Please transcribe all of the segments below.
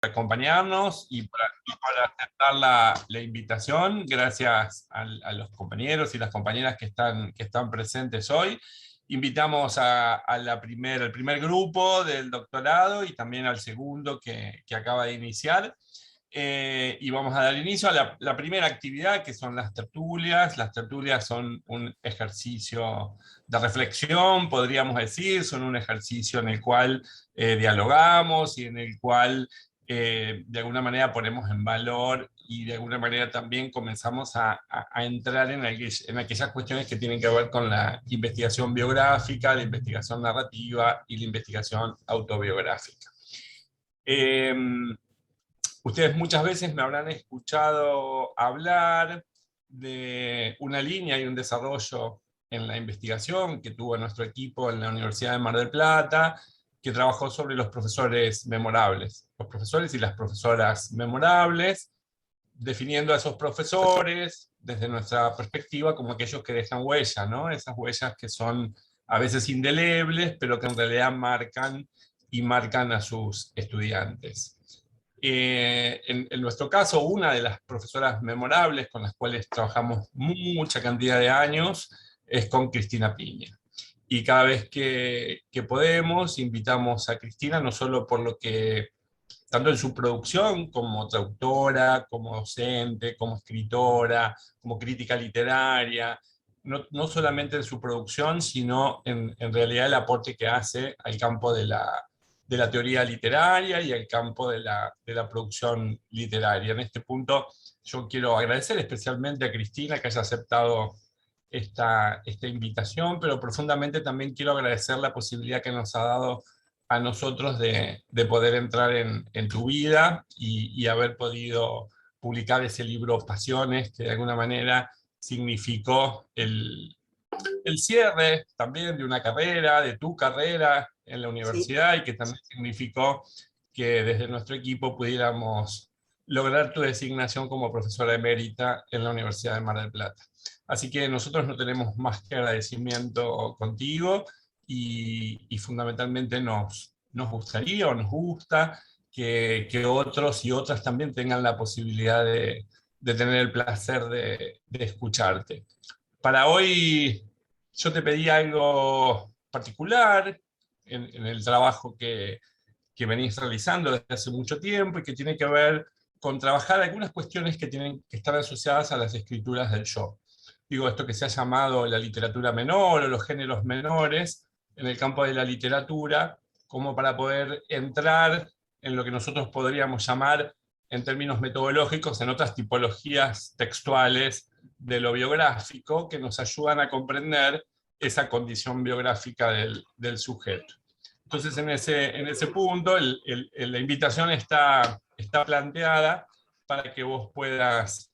acompañarnos y para aceptar la invitación. Gracias a los compañeros y las compañeras que están presentes hoy. Invitamos al primer grupo del doctorado y también al segundo que acaba de iniciar. Y vamos a dar inicio a la primera actividad, que son las tertulias. Las tertulias son un ejercicio de reflexión, podríamos decir, son un ejercicio en el cual dialogamos y en el cual de alguna manera ponemos en valor y de alguna manera también comenzamos a entrar en aquellas cuestiones que tienen que ver con la investigación biográfica, la investigación narrativa y la investigación autobiográfica. Ustedes muchas veces me habrán escuchado hablar de una línea y un desarrollo en la investigación que tuvo nuestro equipo en la Universidad de Mar del Plata, que trabajó sobre los profesores memorables, los profesores y las profesoras memorables, definiendo a esos profesores desde nuestra perspectiva como aquellos que dejan huella, ¿no? Esas huellas que son a veces indelebles, pero que en realidad marcan a sus estudiantes. En nuestro caso, una de las profesoras memorables con las cuales trabajamos mucha cantidad de años es con Cristina Piña. Y cada vez que podemos, invitamos a Cristina, no solo por lo que, tanto en su producción como traductora, como docente, como escritora, como crítica literaria, no solamente en su producción, sino en realidad el aporte que hace al campo de la teoría literaria y al campo de la producción literaria. En este punto yo quiero agradecer especialmente a Cristina que haya aceptado esta invitación, pero profundamente también quiero agradecer la posibilidad que nos ha dado a nosotros de poder entrar en tu vida y haber podido publicar ese libro Pasiones, que de alguna manera significó el cierre también de una carrera, de tu carrera en la Sí. universidad, y que también significó que desde nuestro equipo pudiéramos lograr tu designación como profesora emérita en la Universidad de Mar del Plata. Así que nosotros no tenemos más que agradecimiento contigo y fundamentalmente nos gustaría o nos gusta que otros y otras también tengan la posibilidad de tener el placer de escucharte. Para hoy yo te pedí algo particular en el trabajo que venís realizando desde hace mucho tiempo y que tiene que ver con trabajar algunas cuestiones que tienen que estar asociadas a las escrituras del yo. Digo, esto que se ha llamado la literatura menor o los géneros menores en el campo de la literatura, como para poder entrar en lo que nosotros podríamos llamar, en términos metodológicos, en otras tipologías textuales de lo biográfico que nos ayudan a comprender esa condición biográfica del sujeto. Entonces, en ese punto, la invitación está planteada para que vos puedas,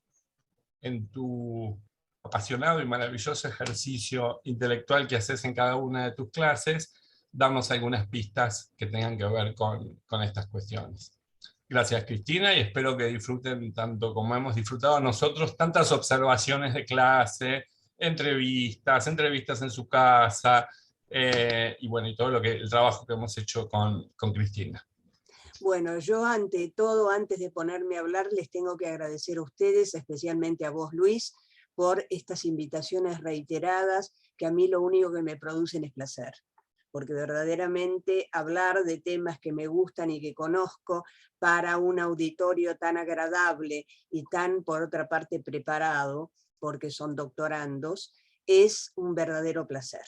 en tu apasionado y maravilloso ejercicio intelectual que haces en cada una de tus clases, darnos algunas pistas que tengan que ver con estas cuestiones. Gracias, Cristina, y espero que disfruten tanto como hemos disfrutado nosotros, tantas observaciones de clase, entrevistas en su casa, y bueno, y todo el trabajo que hemos hecho con Cristina. Bueno, yo ante todo, antes de ponerme a hablar, les tengo que agradecer a ustedes, especialmente a vos, Luis, por estas invitaciones reiteradas, que a mí lo único que me producen es placer, porque verdaderamente hablar de temas que me gustan y que conozco para un auditorio tan agradable y tan, por otra parte, preparado, porque son doctorandos, es un verdadero placer.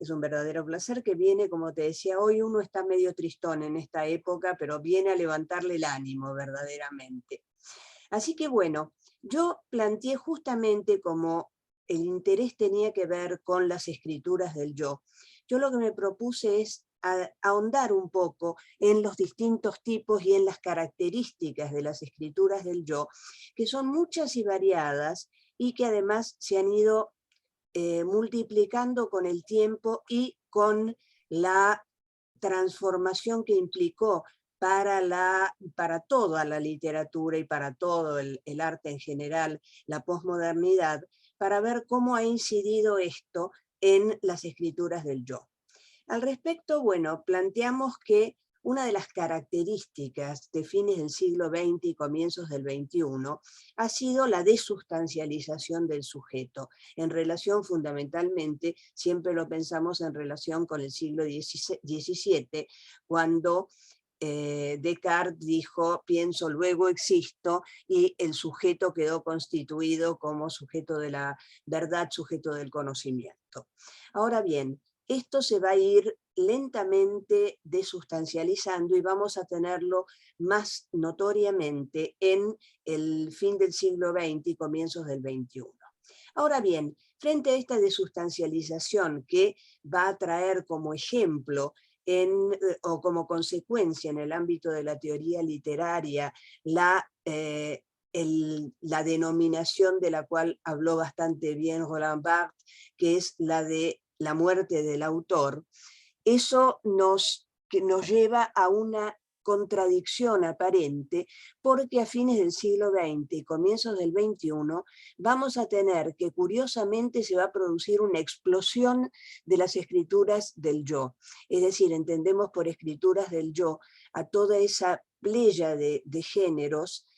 Es un verdadero placer que viene, como te decía, hoy uno está medio tristón en esta época, pero viene a levantarle el ánimo verdaderamente. Así que bueno, yo planteé justamente como el interés tenía que ver con las escrituras del yo. Yo lo que me propuse es ahondar un poco en los distintos tipos y en las características de las escrituras del yo, que son muchas y variadas y que además se han ido multiplicando con el tiempo y con la transformación que implicó para toda la literatura y para todo el arte en general, la posmodernidad, para ver cómo ha incidido esto en las escrituras del yo. Al respecto, bueno, planteamos que una de las características de fines del siglo XX y comienzos del XXI ha sido la desustancialización del sujeto, en relación fundamentalmente, siempre lo pensamos en relación con el siglo XVII, cuando Descartes dijo, pienso, luego existo, y el sujeto quedó constituido como sujeto de la verdad, sujeto del conocimiento. Ahora bien, esto se va a ir lentamente desustancializando y vamos a tenerlo más notoriamente en el fin del siglo XX y comienzos del XXI. Ahora bien, frente a esta desustancialización que va a traer como ejemplo o como consecuencia en el ámbito de la teoría literaria la denominación de la cual habló bastante bien Roland Barthes, que es la de la muerte del autor, eso nos lleva a una contradicción aparente, porque a fines del siglo XX y comienzos del XXI vamos a tener que curiosamente se va a producir una explosión de las escrituras del yo. Es decir, entendemos por escrituras del yo a toda esa playa de géneros.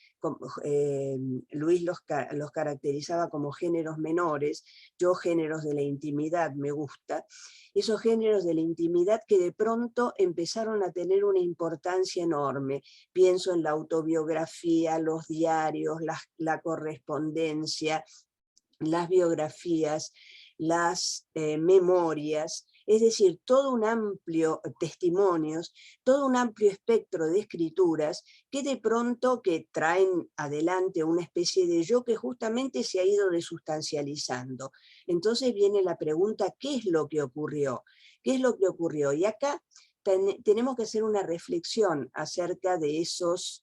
Luis los caracterizaba como géneros menores, yo géneros de la intimidad me gusta, esos géneros de la intimidad que de pronto empezaron a tener una importancia enorme. Pienso en la autobiografía, los diarios, la correspondencia, las biografías, las memorias, es decir, todo un amplio testimonios, todo un amplio espectro de escrituras que de pronto que traen adelante una especie de yo que justamente se ha ido desustancializando. Entonces viene la pregunta, ¿qué es lo que ocurrió? ¿Qué es lo que ocurrió? Y acá tenemos que hacer una reflexión acerca de esas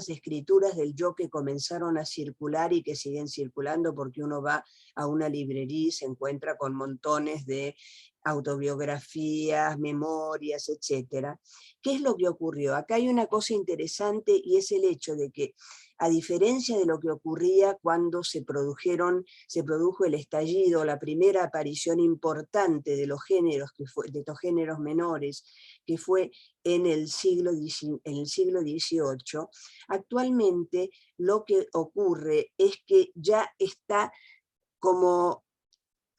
escrituras del yo que comenzaron a circular y que siguen circulando, porque uno va a una librería y se encuentra con montones de autobiografías, memorias, etc. ¿Qué es lo que ocurrió? Acá hay una cosa interesante y es el hecho de que, a diferencia de lo que ocurría cuando se produjo el estallido, la primera aparición importante de los géneros, de estos géneros menores, que fue en el siglo XVIII, actualmente lo que ocurre es que ya está como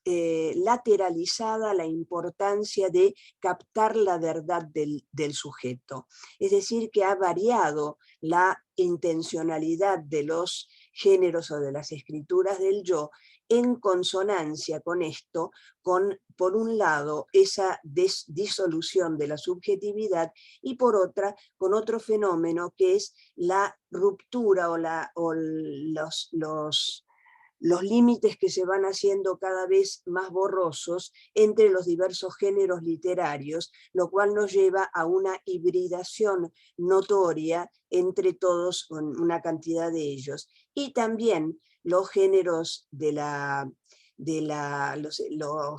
lateralizada la importancia de captar la verdad del sujeto. Es decir, que ha variado la intencionalidad de los géneros o de las escrituras del yo en consonancia con esto, con, por un lado, esa disolución de la subjetividad y por otra, con otro fenómeno que es la ruptura o los límites que se van haciendo cada vez más borrosos entre los diversos géneros literarios, lo cual nos lleva a una hibridación notoria entre todos, una cantidad de ellos. Y también los géneros los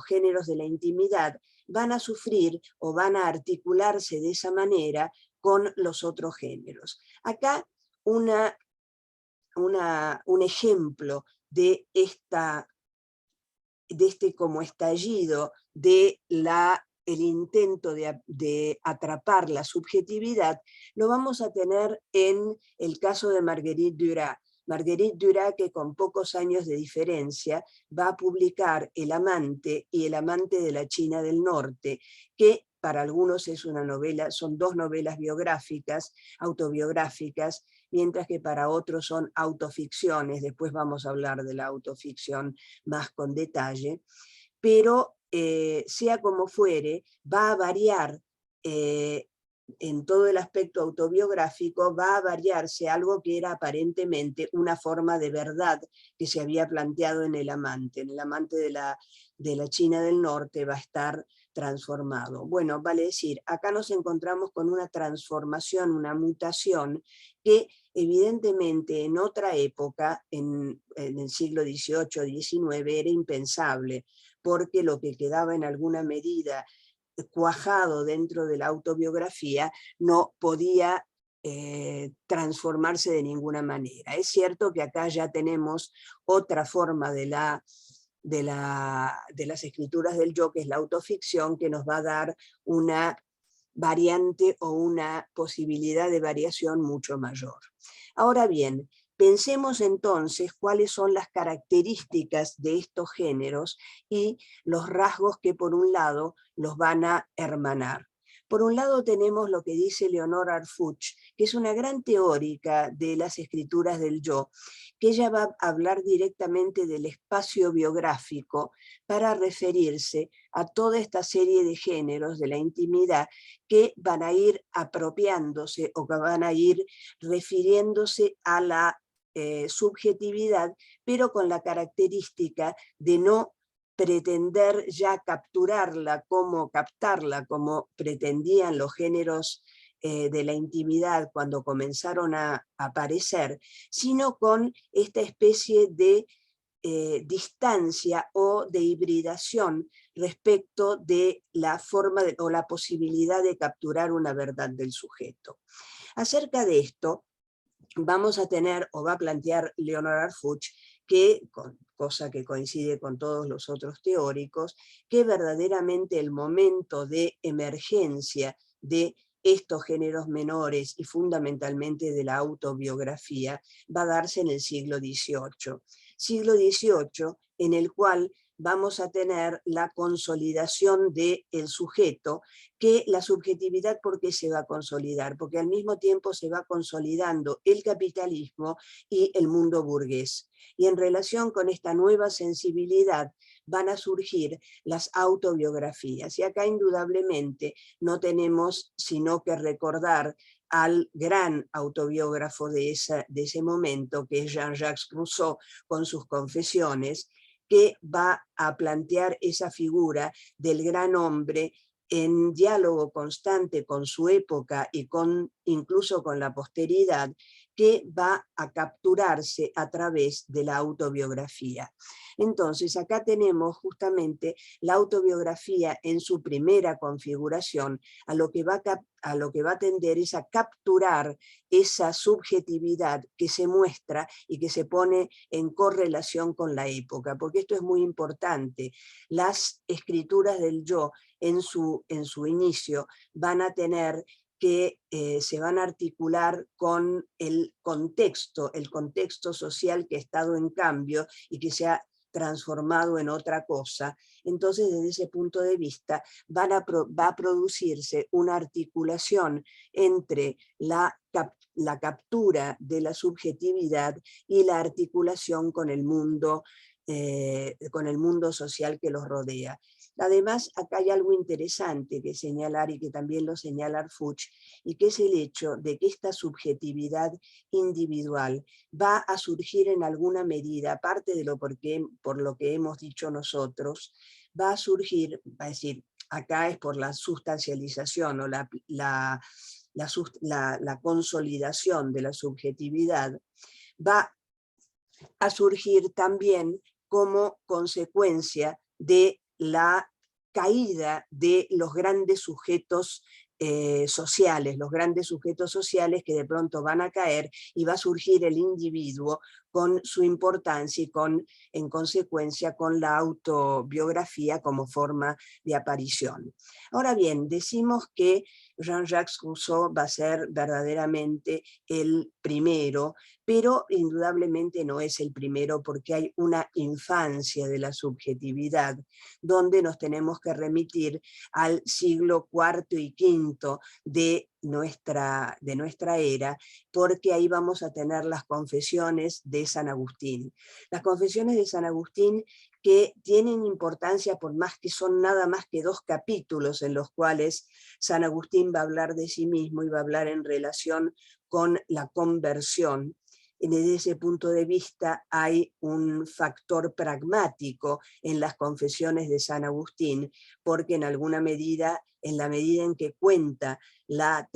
géneros de la intimidad van a sufrir o van a articularse de esa manera con los otros géneros. Acá un ejemplo de este como estallido el intento de atrapar la subjetividad, lo vamos a tener en el caso de Marguerite Duras. Marguerite Duras, que con pocos años de diferencia va a publicar El amante y El amante de la China del Norte, que para algunos es una novela, son dos novelas biográficas, autobiográficas, mientras que para otros son autoficciones. Después vamos a hablar de la autoficción más con detalle, pero sea como fuere, va a variar en todo el aspecto autobiográfico, va a variarse algo que era aparentemente una forma de verdad que se había planteado en El amante. En El amante de la China del Norte va a estar transformado. Bueno, vale decir, acá nos encontramos con una transformación, una mutación que evidentemente en otra época, en el siglo XVIII, XIX, era impensable, porque lo que quedaba en alguna medida cuajado dentro de la autobiografía no podía transformarse de ninguna manera. Es cierto que acá ya tenemos otra forma de las escrituras del yo, que es la autoficción, que nos va a dar una variante o una posibilidad de variación mucho mayor. Ahora bien, pensemos entonces cuáles son las características de estos géneros y los rasgos que por un lado los van a hermanar. Por un lado tenemos lo que dice Leonora Arfuch, que es una gran teórica de las escrituras del yo, que ella va a hablar directamente del espacio biográfico para referirse a toda esta serie de géneros de la intimidad que van a ir apropiándose o que van a ir refiriéndose a la subjetividad, pero con la característica de no pretender ya captarla como pretendían los géneros de la intimidad cuando comenzaron a aparecer, sino con esta especie de distancia o de hibridación respecto de la forma o la posibilidad de capturar una verdad del sujeto. Acerca de esto, vamos a tener, o va a plantear Leonora Arfuch, que, cosa que coincide con todos los otros teóricos, que verdaderamente el momento de emergencia de estos géneros menores y fundamentalmente de la autobiografía va a darse en el siglo XVIII. Siglo XVIII en el cual vamos a tener la consolidación del sujeto, que la subjetividad, ¿por qué se va a consolidar? Porque al mismo tiempo se va consolidando el capitalismo y el mundo burgués. Y en relación con esta nueva sensibilidad van a surgir las autobiografías. Y acá indudablemente no tenemos sino que recordar al gran autobiógrafo de ese momento, que es Jean-Jacques Rousseau, con sus Confesiones, que va a plantear esa figura del gran hombre en diálogo constante con su época y incluso con la posteridad, que va a capturarse a través de la autobiografía. Entonces, acá tenemos justamente la autobiografía en su primera configuración, a lo que va a tender es a capturar esa subjetividad que se muestra y que se pone en correlación con la época, porque esto es muy importante. Las escrituras del yo en su inicio van a tener que se van a articular con el contexto social que ha estado en cambio y que se ha transformado en otra cosa. Entonces, desde ese punto de vista, va a producirse una articulación entre la captura de la subjetividad y la articulación con el mundo social que los rodea. Además, acá hay algo interesante que señalar y que también lo señala Arfuch, y que es el hecho de que esta subjetividad individual va a surgir en alguna medida, aparte de por lo que hemos dicho nosotros, va a surgir, va a decir, acá es por la sustancialización o la consolidación de la subjetividad, va a surgir también como consecuencia de la caída de los grandes sujetos sociales, los grandes sujetos sociales que de pronto van a caer y va a surgir el individuo con su importancia y en consecuencia con la autobiografía como forma de aparición. Ahora bien, decimos que Jean-Jacques Rousseau va a ser verdaderamente el primero, pero indudablemente no es el primero porque hay una infancia de la subjetividad donde nos tenemos que remitir al siglo IV y V de nuestra era, porque ahí vamos a tener las Confesiones de San Agustín. Las Confesiones de San Agustín que tienen importancia por más que son nada más que 2 capítulos en los cuales San Agustín va a hablar de sí mismo y va a hablar en relación con la conversión. Desde ese punto de vista hay un factor pragmático en las Confesiones de San Agustín, porque en alguna medida, en la medida en que cuenta la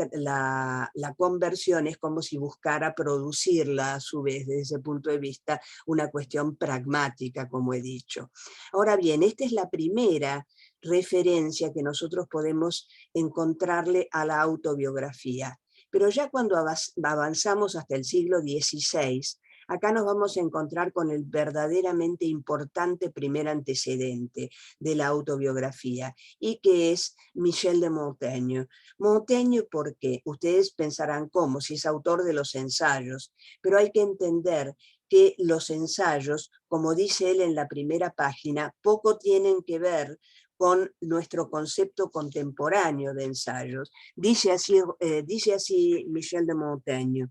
conversión, es como si buscara producirla a su vez, desde ese punto de vista, una cuestión pragmática, como he dicho. Ahora bien, esta es la primera referencia que nosotros podemos encontrarle a la autobiografía. Pero ya cuando avanzamos hasta el siglo XVI, Acá nos vamos a encontrar con el verdaderamente importante primer antecedente de la autobiografía, y que es Michel de Montaigne. Montaigne, ¿por qué? Ustedes pensarán cómo, si es autor de los ensayos, pero hay que entender que los ensayos, como dice él en la primera página, poco tienen que ver con nuestro concepto contemporáneo de ensayos. Dice así Michel de Montaigne: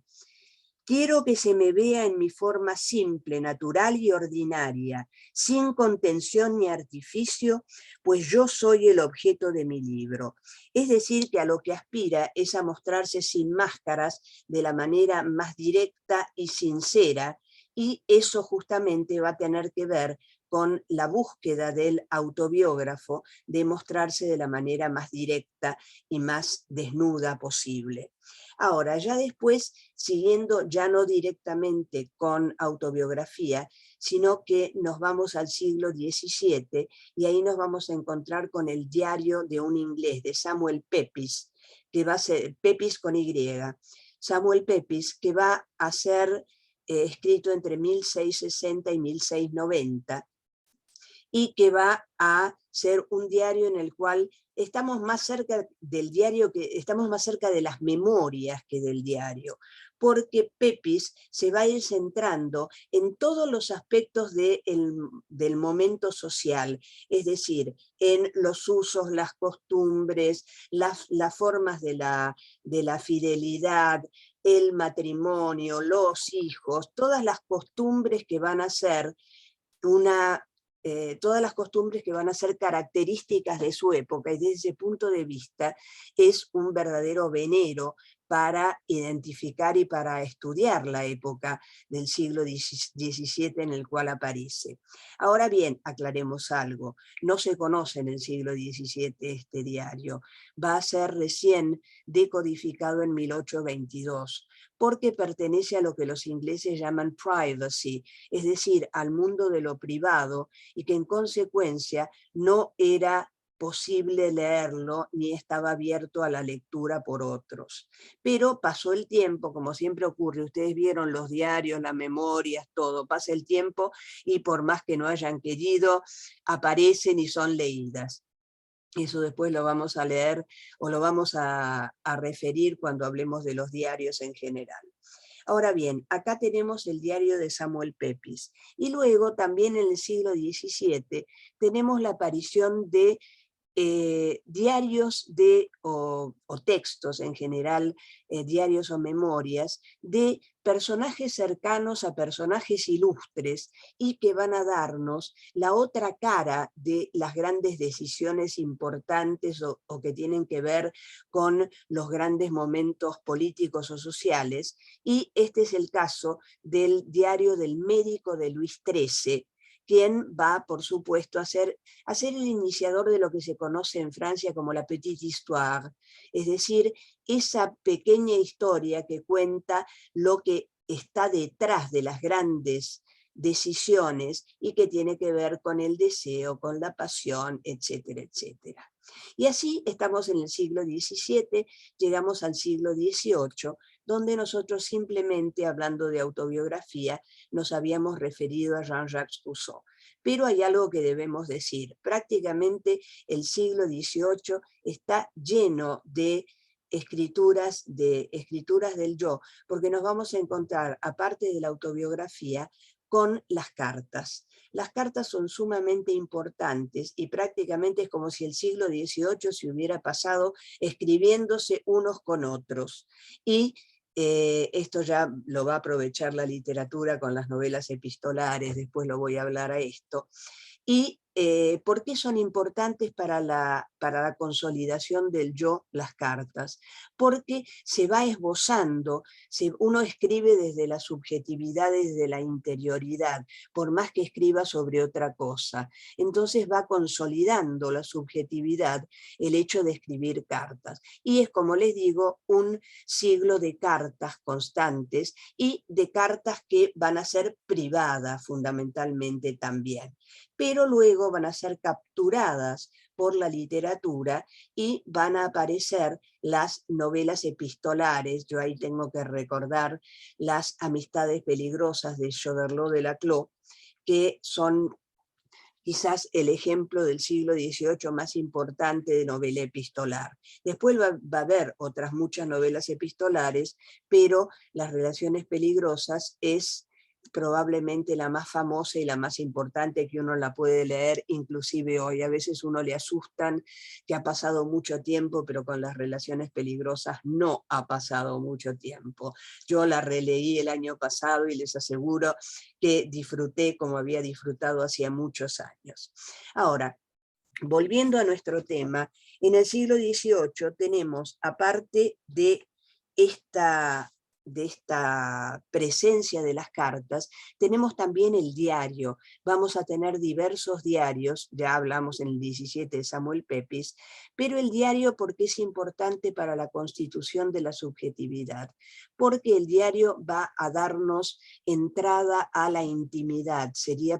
quiero que se me vea en mi forma simple, natural y ordinaria, sin contención ni artificio, pues yo soy el objeto de mi libro. Es decir, que a lo que aspira es a mostrarse sin máscaras, de la manera más directa y sincera, y eso justamente va a tener que ver con la búsqueda del autobiógrafo de mostrarse de la manera más directa y más desnuda posible. Ahora, ya después, siguiendo ya no directamente con autobiografía, sino que nos vamos al siglo XVII, y ahí nos vamos a encontrar con el diario de un inglés, de Samuel Pepys, que va a ser Pepys con Y. Samuel Pepys, que va a ser escrito entre 1660 y 1690, y que va a ser un diario en el cual estamos más cerca del diario, estamos más cerca de las memorias que del diario, porque Pepys se va a ir centrando en todos los aspectos del momento social, es decir, en los usos, las costumbres, las formas de la fidelidad, el matrimonio, los hijos, todas las costumbres que van a ser todas las costumbres que van a ser características de su época, y desde ese punto de vista es un verdadero venero para identificar y para estudiar la época del siglo XVII en el cual aparece. Ahora bien, aclaremos algo, no se conoce en el siglo XVII este diario, va a ser recién decodificado en 1822, porque pertenece a lo que los ingleses llaman privacy, es decir, al mundo de lo privado, y que en consecuencia no era posible leerlo ni estaba abierto a la lectura por otros. Pero pasó el tiempo, como siempre ocurre, ustedes vieron los diarios, las memorias, todo, pasa el tiempo y por más que no hayan querido, aparecen y son leídas. Eso después lo vamos a leer o lo vamos a referir cuando hablemos de los diarios en general. Ahora bien, acá tenemos el diario de Samuel Pepys. Y luego también en el siglo XVII tenemos la aparición de diarios o textos en general, diarios o memorias, de personajes cercanos a personajes ilustres, y que van a darnos la otra cara de las grandes decisiones importantes o que tienen que ver con los grandes momentos políticos o sociales, y este es el caso del diario del médico de Luis XIII, quien va, por supuesto, a ser el iniciador de lo que se conoce en Francia como la petite histoire, es decir, esa pequeña historia que cuenta lo que está detrás de las grandes decisiones y que tiene que ver con el deseo, con la pasión, etcétera, etcétera. Y así estamos en el siglo XVII, llegamos al siglo XVIII, donde nosotros simplemente, hablando de autobiografía, nos habíamos referido a Jean-Jacques Rousseau. Pero hay algo que debemos decir, prácticamente el siglo XVIII está lleno de escrituras del yo, porque nos vamos a encontrar, aparte de la autobiografía, con las cartas. Las cartas son sumamente importantes y prácticamente es como si el siglo XVIII se hubiera pasado escribiéndose unos con otros. Y esto ya lo va a aprovechar la literatura con las novelas epistolares, después lo voy a hablar a esto. ¿Y por qué son importantes para la consolidación del yo las cartas? Porque se va esbozando, uno escribe desde la subjetividad, desde la interioridad, por más que escriba sobre otra cosa. Entonces va consolidando la subjetividad el hecho de escribir cartas. Y es, como les digo, un siglo de cartas constantes y de cartas que van a ser privadas fundamentalmente también. Pero luego van a ser capturadas por la literatura y van a aparecer las novelas epistolares. Yo ahí tengo que recordar Las amistades peligrosas de Choderlos de Laclos, que son quizás el ejemplo del siglo XVIII más importante de novela epistolar. Después va a haber otras muchas novelas epistolares, pero Las relaciones peligrosas es probablemente la más famosa y la más importante, que uno la puede leer inclusive hoy. A veces uno le asustan que ha pasado mucho tiempo, pero con Las relaciones peligrosas no ha pasado mucho tiempo. Yo la releí el año pasado y les aseguro que disfruté como había disfrutado hacía muchos años. Ahora, volviendo a nuestro tema, en el siglo XVIII tenemos, aparte de esta presencia de las cartas, tenemos también el diario. Vamos a tener diversos diarios, ya hablamos en el 17 de Samuel Pepys, pero el diario, ¿por qué es importante para la constitución de la subjetividad? Porque el diario va a darnos entrada a la intimidad,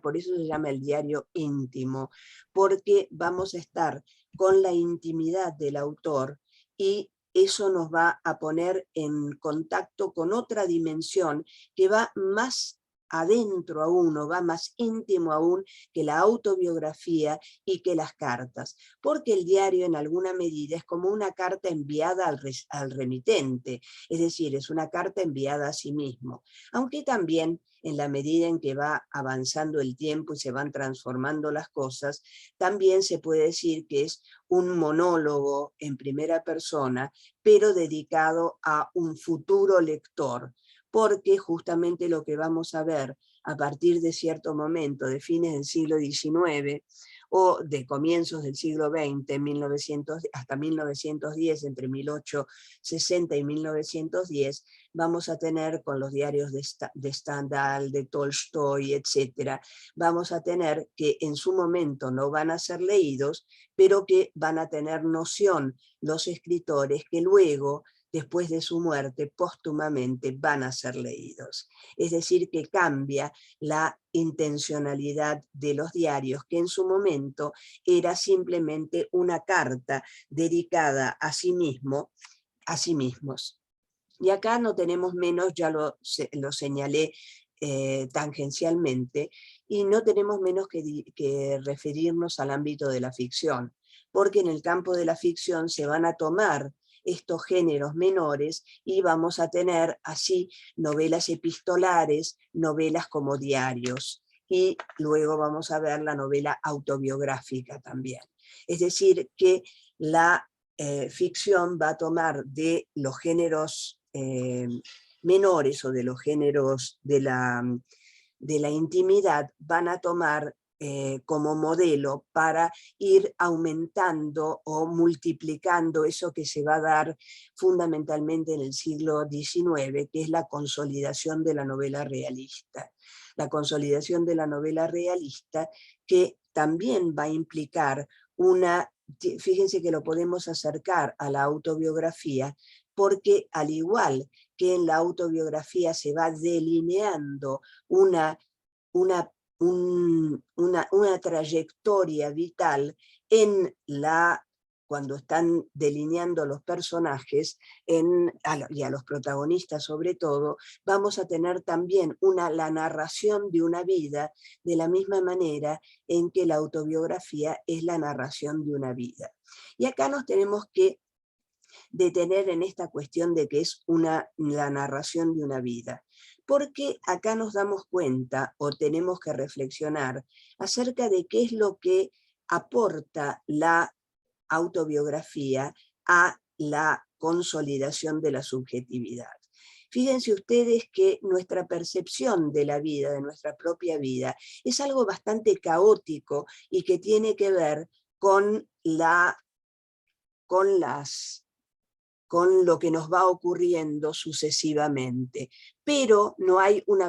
por eso se llama el diario íntimo, porque vamos a estar con la intimidad del autor y eso nos va a poner en contacto con otra dimensión que va más adentro aún, o va más íntimo aún que la autobiografía y que las cartas, porque el diario en alguna medida es como una carta enviada al remitente, es decir, es una carta enviada a sí mismo, aunque también en la medida en que va avanzando el tiempo y se van transformando las cosas, también se puede decir que es un monólogo en primera persona, pero dedicado a un futuro lector, porque justamente lo que vamos a ver a partir de cierto momento, de fines del siglo XIX, o de comienzos del siglo XX, 1900, hasta 1910, entre 1860 y 1910, vamos a tener con los diarios de Stendhal, de Tolstoy, etc., vamos a tener que en su momento no van a ser leídos, pero que van a tener noción los escritores que luego, después de su muerte, póstumamente van a ser leídos. Es decir, que cambia la intencionalidad de los diarios, que en su momento era simplemente una carta dedicada a sí mismo, a sí mismos. Y acá no tenemos menos, ya lo señalé tangencialmente, y no tenemos menos que referirnos al ámbito de la ficción, porque en el campo de la ficción se van a tomar estos géneros menores y vamos a tener así novelas epistolares, novelas como diarios, y luego vamos a ver la novela autobiográfica también. Es decir, que la ficción va a tomar de los géneros menores o de los géneros de la intimidad, van a tomar como modelo para ir aumentando o multiplicando eso que se va a dar fundamentalmente en el siglo XIX, que es la consolidación de la novela realista. La consolidación de la novela realista que también va a implicar fíjense que lo podemos acercar a la autobiografía, porque al igual que en la autobiografía se va delineando una trayectoria vital cuando están delineando los personajes y a los protagonistas sobre todo, vamos a tener también la narración de una vida de la misma manera en que la autobiografía es la narración de una vida. Y acá nos tenemos que detener en esta cuestión de que es la narración de una vida, porque acá nos damos cuenta o tenemos que reflexionar acerca de qué es lo que aporta la autobiografía a la consolidación de la subjetividad. Fíjense ustedes que nuestra percepción de la vida, de nuestra propia vida, es algo bastante caótico y que tiene que ver con lo que nos va ocurriendo sucesivamente, pero no hay un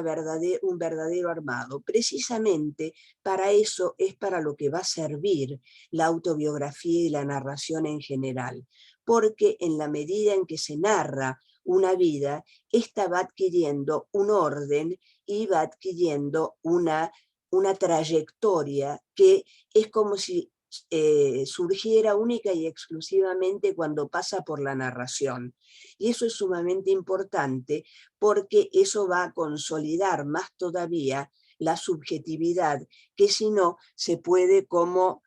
verdadero armado. Precisamente para eso es para lo que va a servir la autobiografía y la narración en general, porque en la medida en que se narra una vida, esta va adquiriendo un orden y va adquiriendo una trayectoria que es como si surgiera única y exclusivamente cuando pasa por la narración. Y eso es sumamente importante porque eso va a consolidar más todavía la subjetividad, que si no se puede como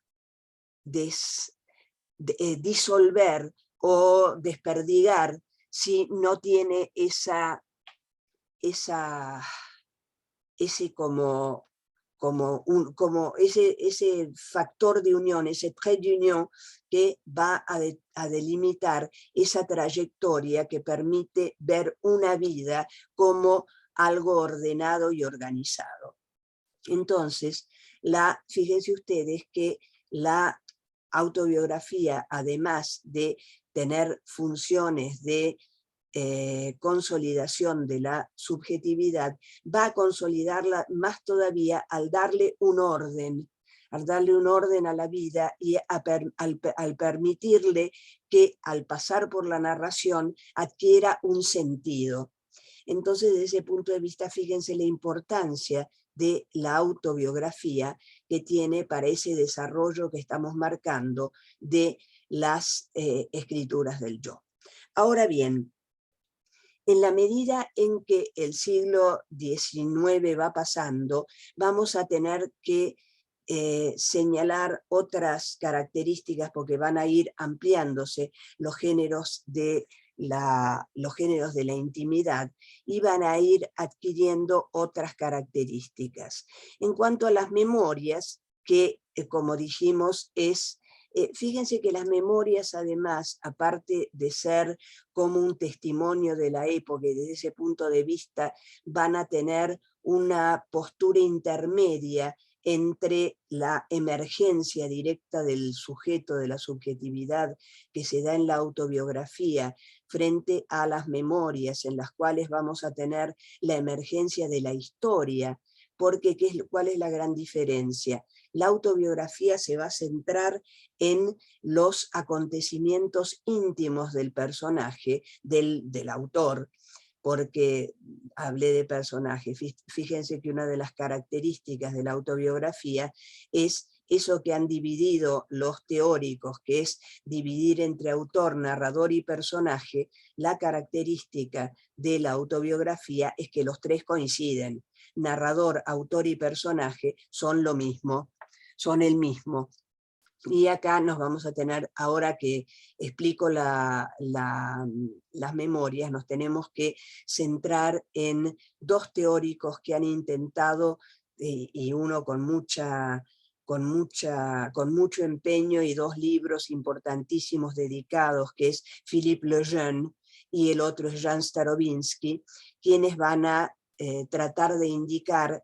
disolver o desperdigar si no tiene ese factor de unión, ese trait d'union que va a delimitar esa trayectoria que permite ver una vida como algo ordenado y organizado. Entonces, fíjense ustedes que la autobiografía, además de tener funciones de consolidación de la subjetividad, va a consolidarla más todavía al darle un orden a la vida y al permitirle que al pasar por la narración adquiera un sentido. Entonces, desde ese punto de vista, fíjense la importancia de la autobiografía que tiene para ese desarrollo que estamos marcando de las escrituras del yo. Ahora bien, en la medida en que el siglo XIX va pasando, vamos a tener que señalar otras características porque van a ir ampliándose los géneros de la intimidad y van a ir adquiriendo otras características. En cuanto a las memorias, que como dijimos fíjense que las memorias además, aparte de ser como un testimonio de la época y desde ese punto de vista van a tener una postura intermedia entre la emergencia directa del sujeto, de la subjetividad que se da en la autobiografía, frente a las memorias en las cuales vamos a tener la emergencia de la historia, porque ¿cuál es la gran diferencia? La autobiografía se va a centrar en los acontecimientos íntimos del personaje, del autor, porque hablé de personaje. Fíjense que una de las características de la autobiografía es eso que han dividido los teóricos, que es dividir entre autor, narrador y personaje. La característica de la autobiografía es que los tres coinciden. Narrador, autor y personaje son lo mismo, son el mismo. Y acá nos vamos a tener, ahora que explico las memorias, nos tenemos que centrar en dos teóricos que han intentado, y uno con mucho empeño y dos libros importantísimos dedicados, que es Philippe Lejeune y el otro es Jan Starobinsky, quienes van a tratar de indicar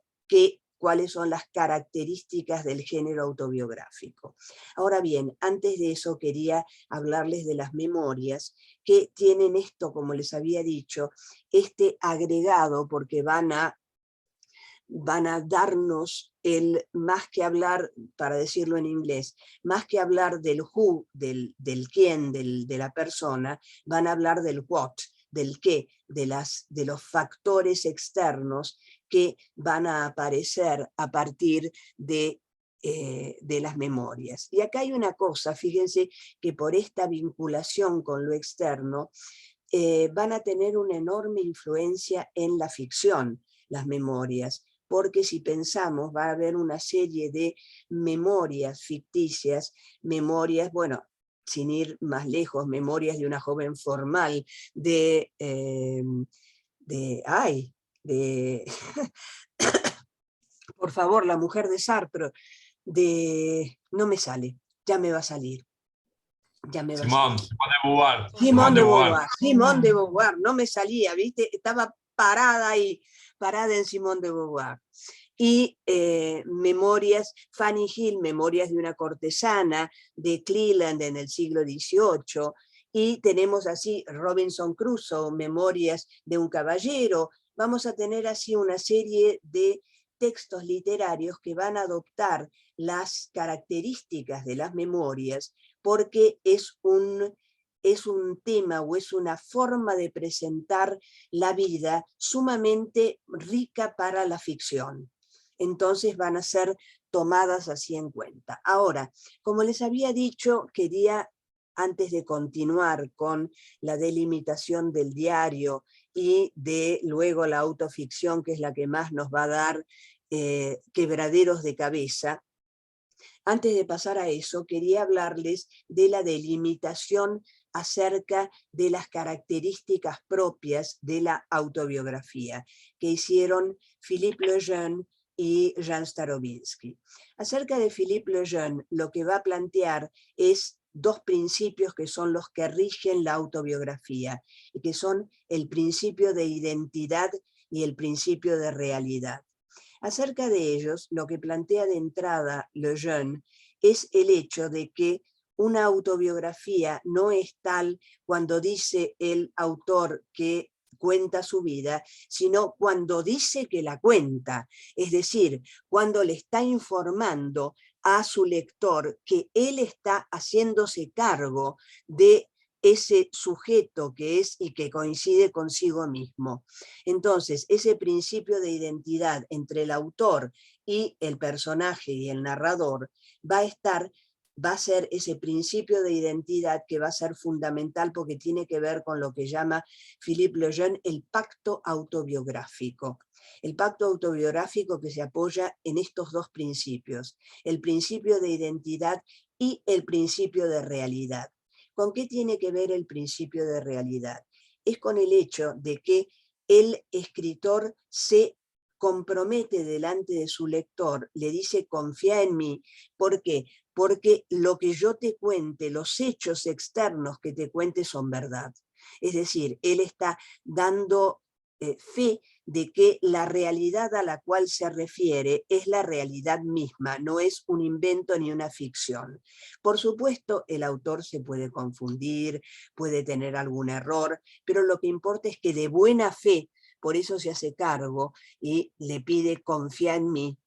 cuáles son las características del género autobiográfico. Ahora bien, antes de eso quería hablarles de las memorias, que tienen esto, como les había dicho, este agregado, porque van a darnos más que hablar, para decirlo en inglés, más que hablar del who, del quién, de la persona, van a hablar del what, del qué, de los factores externos que van a aparecer a partir de las memorias. Y acá hay una cosa, fíjense que por esta vinculación con lo externo, van a tener una enorme influencia en la ficción, las memorias, porque si pensamos va a haber una serie de memorias ficticias, memorias, bueno, sin ir más lejos, memorias de una joven formal, por favor, la mujer de Sartre, no me sale, ya me va a salir. Simone de Beauvoir. Simone de Beauvoir, no me salía, ¿viste? Estaba parada ahí, parada en Simone de Beauvoir. Y memorias, Fanny Hill, Memorias de una cortesana, de Cleland en el siglo XVIII, y tenemos así Robinson Crusoe, Memorias de un caballero. Vamos a tener así una serie de textos literarios que van a adoptar las características de las memorias, porque es un tema o es una forma de presentar la vida sumamente rica para la ficción. entonces van a ser tomadas así en cuenta. Ahora, como les había dicho, quería, antes de continuar con la delimitación del diario y de luego la autoficción, que es la que más nos va a dar quebraderos de cabeza, antes de pasar a eso, quería hablarles de la delimitación acerca de las características propias de la autobiografía que hicieron Philippe Lejeune y Jean Starobinsky. Acerca de Philippe Lejeune, lo que va a plantear es dos principios que son los que rigen la autobiografía, y que son el principio de identidad y el principio de realidad. Acerca de ellos, lo que plantea de entrada Lejeune es el hecho de que una autobiografía no es tal cuando dice el autor que cuenta su vida, sino cuando dice que la cuenta, es decir, cuando le está informando a su lector que él está haciéndose cargo de ese sujeto que es y que coincide consigo mismo. Entonces, ese principio de identidad entre el autor y el personaje y el narrador va a ser ese principio de identidad que va a ser fundamental porque tiene que ver con lo que llama Philippe Lejeune el pacto autobiográfico. El pacto autobiográfico que se apoya en estos dos principios, el principio de identidad y el principio de realidad. ¿Con qué tiene que ver el principio de realidad? Es con el hecho de que el escritor se compromete delante de su lector, le dice confía en mí. ¿Por qué? Porque lo que yo te cuente, los hechos externos que te cuente son verdad. Es decir, él está dando fe de que la realidad a la cual se refiere es la realidad misma, no es un invento ni una ficción. Por supuesto, el autor se puede confundir, puede tener algún error, pero lo que importa es que de buena fe, por eso se hace cargo y le pide confía en mí,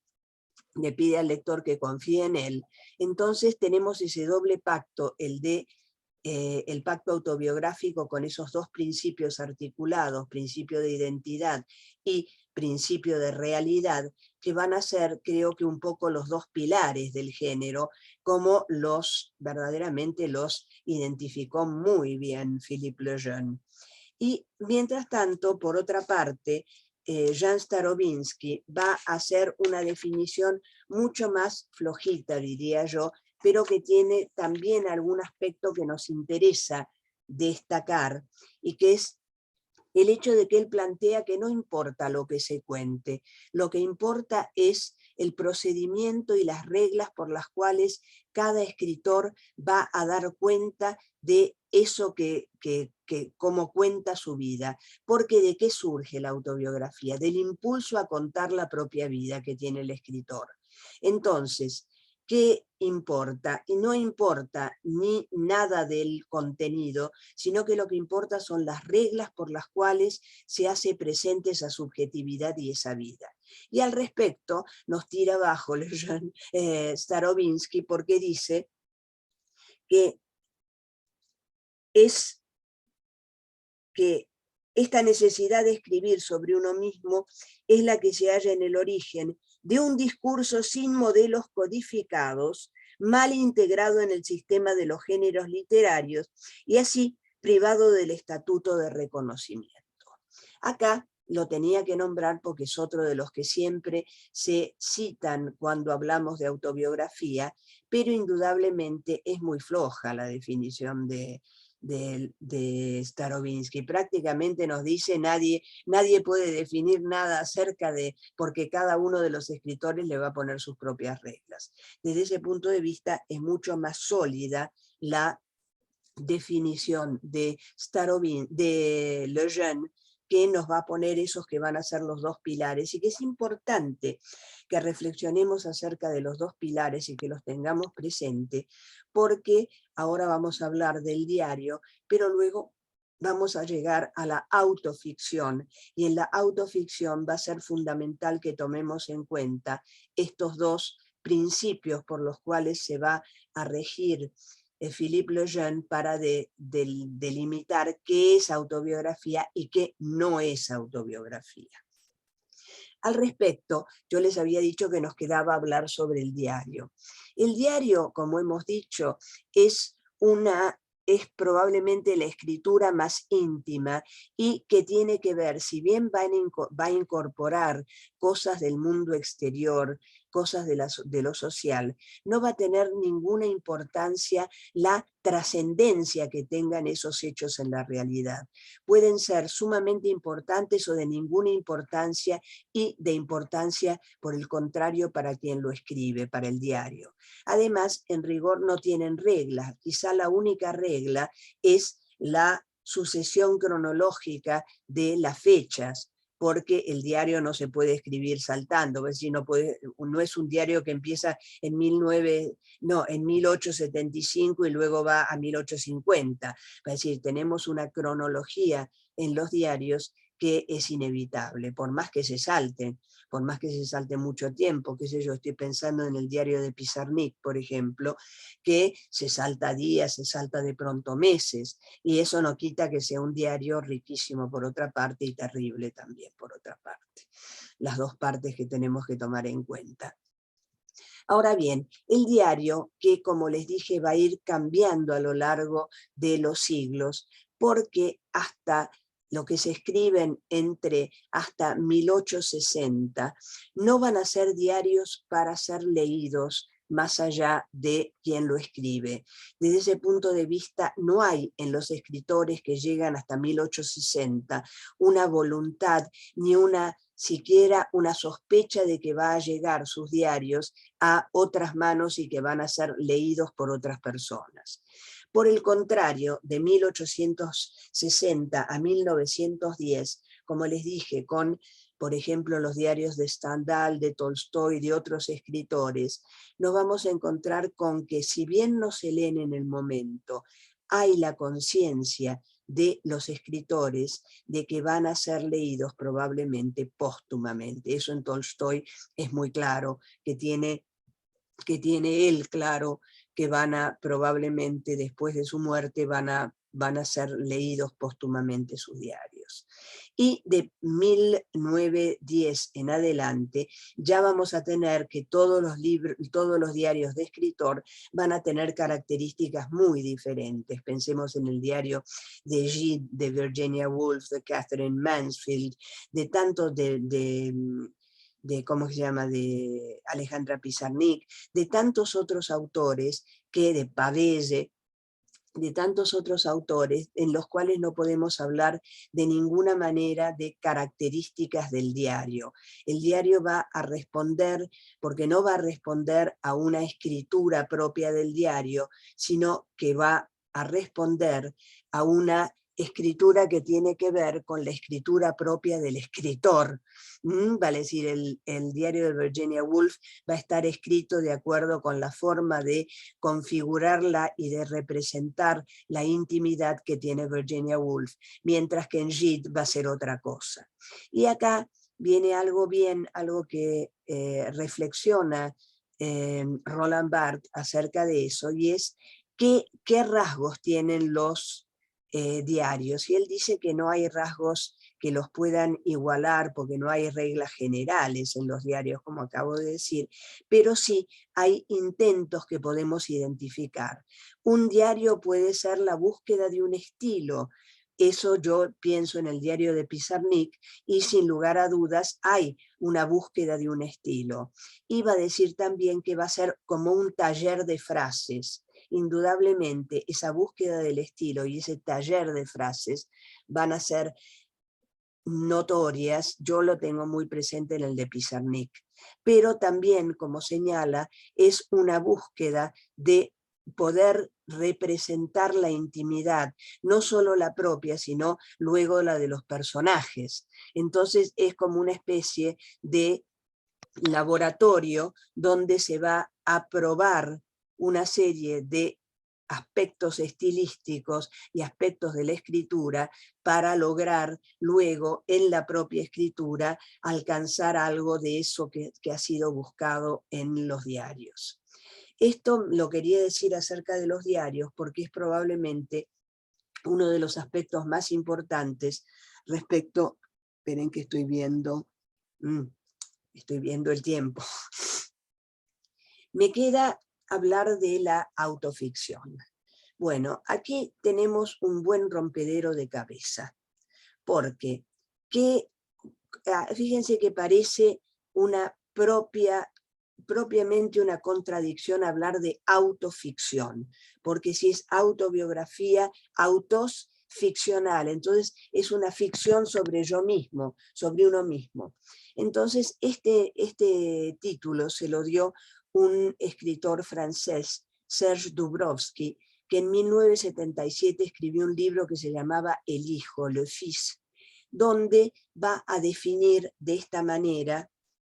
le pide al lector que confíe en él. Entonces tenemos ese doble pacto, el pacto autobiográfico con esos dos principios articulados, principio de identidad y principio de realidad, que van a ser, creo que un poco los dos pilares del género, como verdaderamente los identificó muy bien Philippe Lejeune. Y mientras tanto, por otra parte, Jean Starobinsky va a hacer una definición mucho más flojita, diría yo, pero que tiene también algún aspecto que nos interesa destacar, y que es el hecho de que él plantea que no importa lo que se cuente, lo que importa es el procedimiento y las reglas por las cuales cada escritor va a dar cuenta de eso cómo cuenta su vida. Porque ¿de qué surge la autobiografía? Del impulso a contar la propia vida que tiene el escritor. Entonces, ¿qué importa? Y no importa ni nada del contenido, sino que lo que importa son las reglas por las cuales se hace presente esa subjetividad y esa vida. Y al respecto nos tira abajo Starobinsky porque dice que esta necesidad de escribir sobre uno mismo es la que se halla en el origen de un discurso sin modelos codificados, mal integrado en el sistema de los géneros literarios y así privado del estatuto de reconocimiento. Acá lo tenía que nombrar porque es otro de los que siempre se citan cuando hablamos de autobiografía, pero indudablemente es muy floja la definición de Starobinsky. Prácticamente nos dice nadie puede definir nada acerca de, porque cada uno de los escritores le va a poner sus propias reglas. Desde ese punto de vista es mucho más sólida la definición de Lejeune, que nos va a poner esos que van a ser los dos pilares, y que es importante que reflexionemos acerca de los dos pilares y que los tengamos presente, porque ahora vamos a hablar del diario, pero luego vamos a llegar a la autoficción, y en la autoficción va a ser fundamental que tomemos en cuenta estos dos principios por los cuales se va a regir Philippe Lejeune para delimitar qué es autobiografía y qué no es autobiografía. Al respecto, yo les había dicho que nos quedaba hablar sobre el diario. El diario, como hemos dicho, es probablemente la escritura más íntima y que tiene que ver, si bien va a incorporar cosas del mundo exterior, cosas de lo social, no va a tener ninguna importancia la trascendencia que tengan esos hechos en la realidad. Pueden ser sumamente importantes o de ninguna importancia, y de importancia, por el contrario, para quien lo escribe, para el diario. Además, en rigor no tienen reglas. Quizá la única regla es la sucesión cronológica de las fechas, porque el diario no se puede escribir saltando, es decir, no es un diario que empieza en 1875 y luego va a 1850. Es decir, tenemos una cronología en los diarios que es inevitable, por más que se salte mucho tiempo, qué sé yo, estoy pensando en el diario de Pizarnik, por ejemplo, que se salta días, se salta de pronto meses, y eso no quita que sea un diario riquísimo por otra parte y terrible también por otra parte. Las dos partes que tenemos que tomar en cuenta. Ahora bien, el diario, que como les dije va a ir cambiando a lo largo de los siglos, porque hasta lo que se escriben hasta 1860, no van a ser diarios para ser leídos más allá de quien lo escribe. Desde ese punto de vista, no hay en los escritores que llegan hasta 1860 una voluntad ni siquiera una sospecha de que va a llegar sus diarios a otras manos y que van a ser leídos por otras personas. Por el contrario, de 1860 a 1910, como les dije, con, por ejemplo, los diarios de Stendhal, de Tolstoy, de otros escritores, nos vamos a encontrar con que, si bien no se leen en el momento, hay la conciencia de los escritores de que van a ser leídos probablemente póstumamente. Eso en Tolstoy es muy claro, que tiene él claro que probablemente después de su muerte van a ser leídos póstumamente sus diarios. Y de 1910 en adelante ya vamos a tener que todos los diarios de escritor van a tener características muy diferentes. Pensemos en el diario de Gide, de Virginia Woolf, de Catherine Mansfield, de tantos ¿cómo se llama?, de Alejandra Pizarnik, de tantos otros autores, de Pavese, de tantos otros autores en los cuales no podemos hablar de ninguna manera de características del diario. El diario va a responder, porque no va a responder a una escritura propia del diario, sino que va a responder a una escritura que tiene que ver con la escritura propia del escritor. Vale decir, el diario de Virginia Woolf va a estar escrito de acuerdo con la forma de configurarla y de representar la intimidad que tiene Virginia Woolf, mientras que en Gide va a ser otra cosa. Y acá viene algo que reflexiona Roland Barthes acerca de eso, y es qué rasgos tienen los diarios. Y él dice que no hay rasgos que los puedan igualar, porque no hay reglas generales en los diarios, como acabo de decir, pero sí hay intentos que podemos identificar. Un diario puede ser la búsqueda de un estilo. Eso yo pienso en el diario de Pizarnik, y sin lugar a dudas hay una búsqueda de un estilo. Iba a decir también que va a ser como un taller de frases. Indudablemente esa búsqueda del estilo y ese taller de frases van a ser notorias. Yo lo tengo muy presente en el de Pizarnik, pero también, como señala, es una búsqueda de poder representar la intimidad, no solo la propia, sino luego la de los personajes. Entonces es como una especie de laboratorio donde se va a probar una serie de aspectos estilísticos y aspectos de la escritura para lograr luego en la propia escritura alcanzar algo de eso que ha sido buscado en los diarios. Esto lo quería decir acerca de los diarios porque es probablemente uno de los aspectos más importantes respecto, esperen que estoy viendo Estoy viendo el tiempo. Me queda hablar de la autoficción. Bueno, aquí tenemos un buen rompedero de cabeza, porque fíjense que parece propiamente una contradicción hablar de autoficción, porque si es autobiografía, autos ficcional, entonces es una ficción sobre yo mismo, sobre uno mismo. Entonces este título se lo dio un escritor francés, Serge Dubrovsky, que en 1977 escribió un libro que se llamaba El Hijo, Le Fils, donde va a definir de esta manera,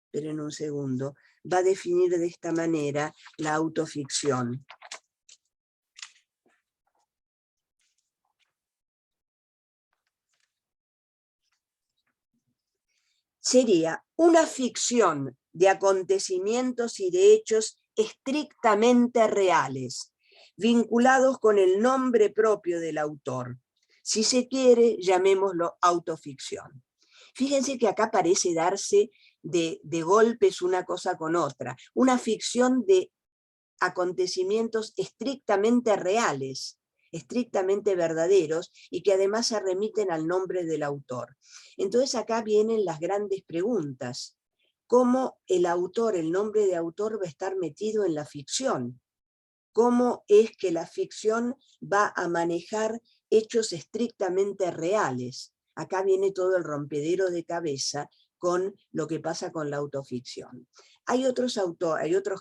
esperen un segundo, va a definir de esta manera la autoficción. Sería una ficción de acontecimientos y de hechos estrictamente reales, vinculados con el nombre propio del autor. Si se quiere, llamémoslo autoficción. Fíjense que acá parece darse de golpes una cosa con otra. Una ficción de acontecimientos estrictamente reales, estrictamente verdaderos, y que además se remiten al nombre del autor. Entonces acá vienen las grandes preguntas. ¿Cómo el autor, el nombre de autor, va a estar metido en la ficción? ¿Cómo es que la ficción va a manejar hechos estrictamente reales? Acá viene todo el rompedero de cabeza con lo que pasa con la autoficción. Hay otros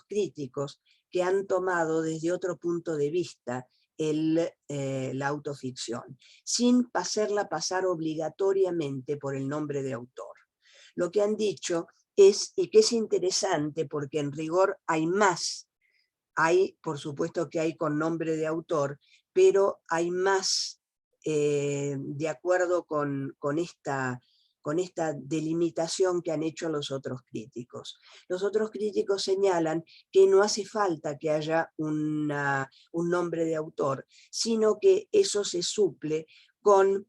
críticos que han tomado desde otro punto de vista la autoficción, sin hacerla pasar obligatoriamente por el nombre de autor. Lo que han dicho es, y que es interesante porque en rigor hay más, por supuesto que hay con nombre de autor, pero hay más de acuerdo con esta delimitación que han hecho los otros críticos. Los otros críticos señalan que no hace falta que haya un nombre de autor, sino que eso se suple con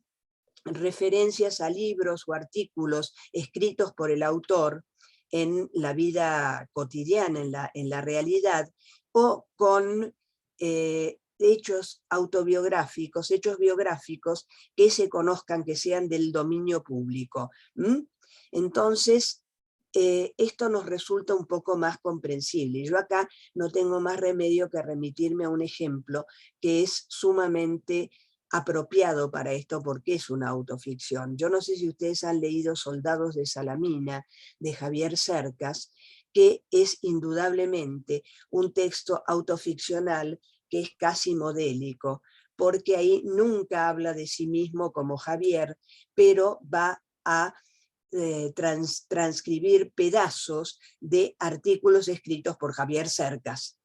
referencias a libros o artículos escritos por el autor en la vida cotidiana, en la realidad, o con hechos autobiográficos, hechos biográficos que se conozcan, que sean del dominio público. Entonces, esto nos resulta un poco más comprensible. Yo acá no tengo más remedio que remitirme a un ejemplo que es sumamente apropiado para esto, porque es una autoficción. Yo no sé si ustedes han leído Soldados de Salamina, de Javier Cercas, que es indudablemente un texto autoficcional que es casi modélico, porque ahí nunca habla de sí mismo como Javier, pero va a transcribir pedazos de artículos escritos por Javier Cercas.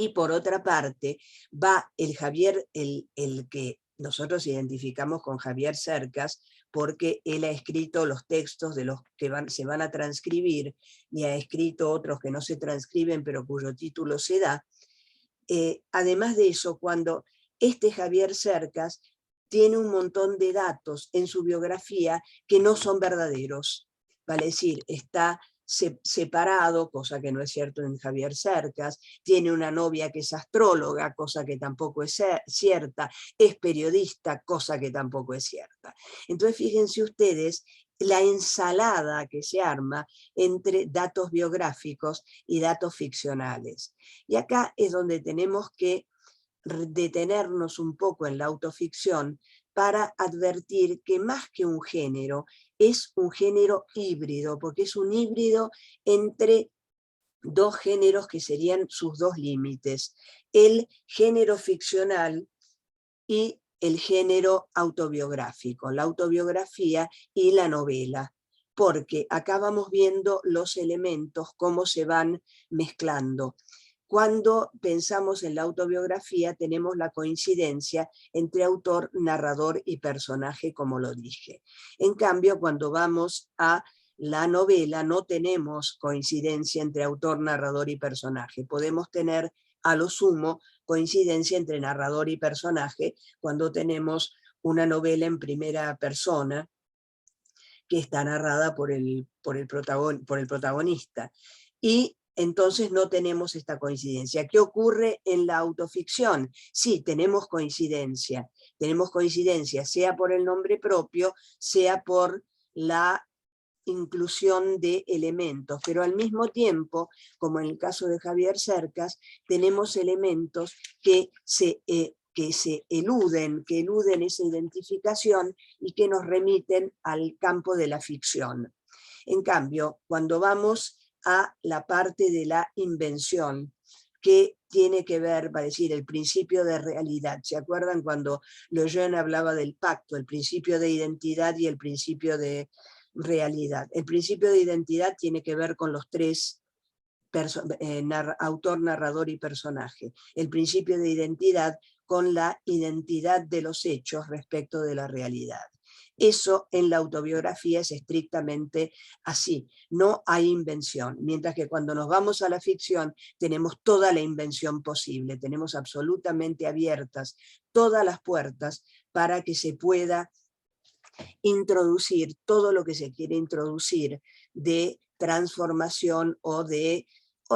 Y por otra parte, va el Javier, el que nosotros identificamos con Javier Cercas, porque él ha escrito los textos de los que se van a transcribir, y ha escrito otros que no se transcriben, pero cuyo título se da. Además de eso, cuando este Javier Cercas tiene un montón de datos en su biografía que no son verdaderos, vale decir, está separado, cosa que no es cierto en Javier Cercas, tiene una novia que es astróloga, cosa que tampoco es cierta, es periodista, cosa que tampoco es cierta. Entonces fíjense ustedes la ensalada que se arma entre datos biográficos y datos ficcionales. Y acá es donde tenemos que detenernos un poco en la autoficción para advertir que más que un género, es un género híbrido, porque es un híbrido entre dos géneros que serían sus dos límites, el género ficcional y el género autobiográfico, la autobiografía y la novela, porque acá vamos viendo los elementos, cómo se van mezclando. Cuando pensamos en la autobiografía tenemos la coincidencia entre autor, narrador y personaje, como lo dije. En cambio, cuando vamos a la novela no tenemos coincidencia entre autor, narrador y personaje. Podemos tener a lo sumo coincidencia entre narrador y personaje cuando tenemos una novela en primera persona, que está narrada por el protagonista. Y entonces no tenemos esta coincidencia. ¿Qué ocurre en la autoficción? Sí, tenemos coincidencia sea por el nombre propio, sea por la inclusión de elementos, pero al mismo tiempo, como en el caso de Javier Cercas, tenemos elementos que eluden esa identificación y que nos remiten al campo de la ficción. En cambio, cuando vamos a la parte de la invención, que tiene que ver, para decir, el principio de realidad. ¿Se acuerdan cuando Lejeune hablaba del pacto, el principio de identidad y el principio de realidad? El principio de identidad tiene que ver con los tres, autor, narrador y personaje. El principio de identidad con la identidad de los hechos respecto de la realidad. Eso en la autobiografía es estrictamente así, no hay invención, mientras que cuando nos vamos a la ficción tenemos toda la invención posible, tenemos absolutamente abiertas todas las puertas para que se pueda introducir todo lo que se quiere introducir de transformación o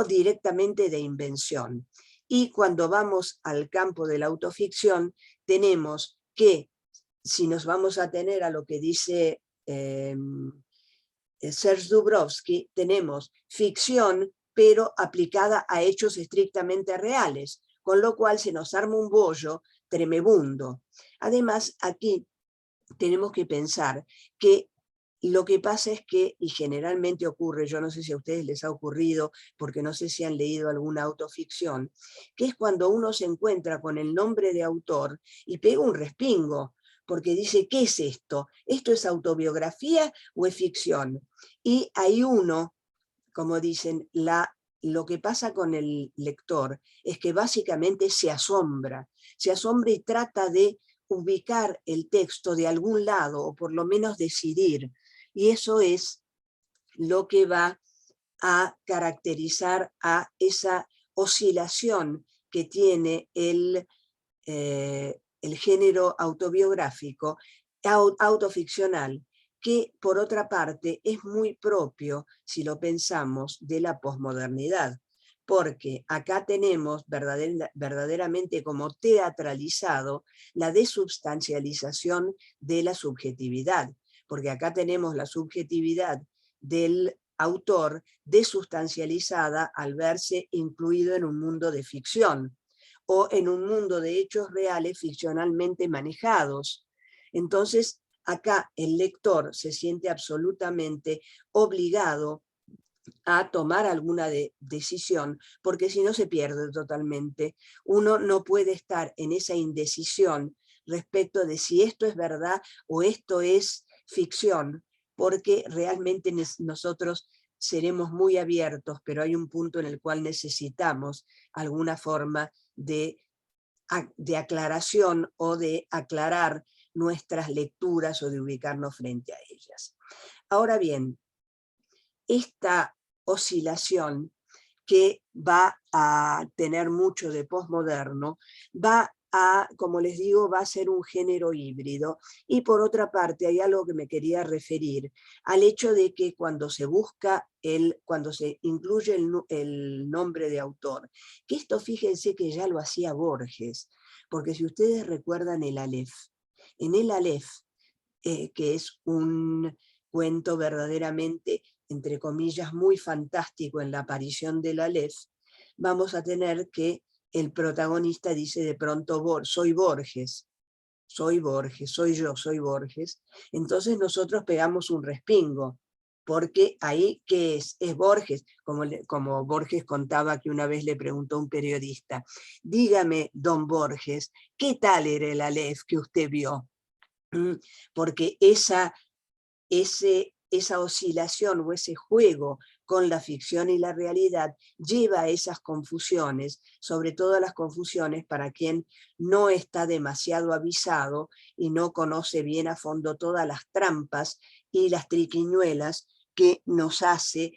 directamente de invención. Y cuando vamos al campo de la autoficción, tenemos que, si nos vamos a tener a lo que dice Serge Dubrovsky, tenemos ficción, pero aplicada a hechos estrictamente reales, con lo cual se nos arma un bollo tremebundo. Además, aquí tenemos que pensar que lo que pasa es que, y generalmente ocurre, yo no sé si a ustedes les ha ocurrido, porque no sé si han leído alguna autoficción, que es cuando uno se encuentra con el nombre de autor y pega un respingo, porque dice, ¿qué es esto? ¿Esto es autobiografía o es ficción? Y hay uno, como dicen, lo que pasa con el lector es que básicamente se asombra y trata de ubicar el texto de algún lado, o por lo menos decidir. Y eso es lo que va a caracterizar a esa oscilación que tiene el género autobiográfico, autoficcional, que por otra parte es muy propio, si lo pensamos, de la posmodernidad, porque acá tenemos verdaderamente como teatralizado la desubstancialización de la subjetividad, porque acá tenemos la subjetividad del autor desubstancializada al verse incluido en un mundo de ficción, o en un mundo de hechos reales ficcionalmente manejados. Entonces, acá el lector se siente absolutamente obligado a tomar alguna decisión, porque si no se pierde totalmente. Uno no puede estar en esa indecisión respecto de si esto es verdad o esto es ficción, porque realmente nosotros seremos muy abiertos, pero hay un punto en el cual necesitamos alguna forma de aclaración o de aclarar nuestras lecturas o de ubicarnos frente a ellas. Ahora bien, esta oscilación que va a tener mucho de posmoderno, como les digo, va a ser un género híbrido. Y por otra parte, hay algo que me quería referir, al hecho de que cuando se busca, cuando se incluye el nombre de autor, que esto fíjense que ya lo hacía Borges, porque si ustedes recuerdan el Aleph, en el Aleph, que es un cuento verdaderamente, entre comillas, muy fantástico en la aparición del Aleph, vamos a tener que el protagonista dice de pronto, soy Borges, soy yo, soy Borges. Entonces nosotros pegamos un respingo, porque ahí, ¿qué es? Es Borges, como Borges contaba que una vez le preguntó a un periodista, dígame, don Borges, ¿qué tal era el Aleph que usted vio? Porque esa oscilación o ese juego con la ficción y la realidad lleva a esas confusiones, sobre todo a las confusiones para quien no está demasiado avisado y no conoce bien a fondo todas las trampas y las triquiñuelas que nos hace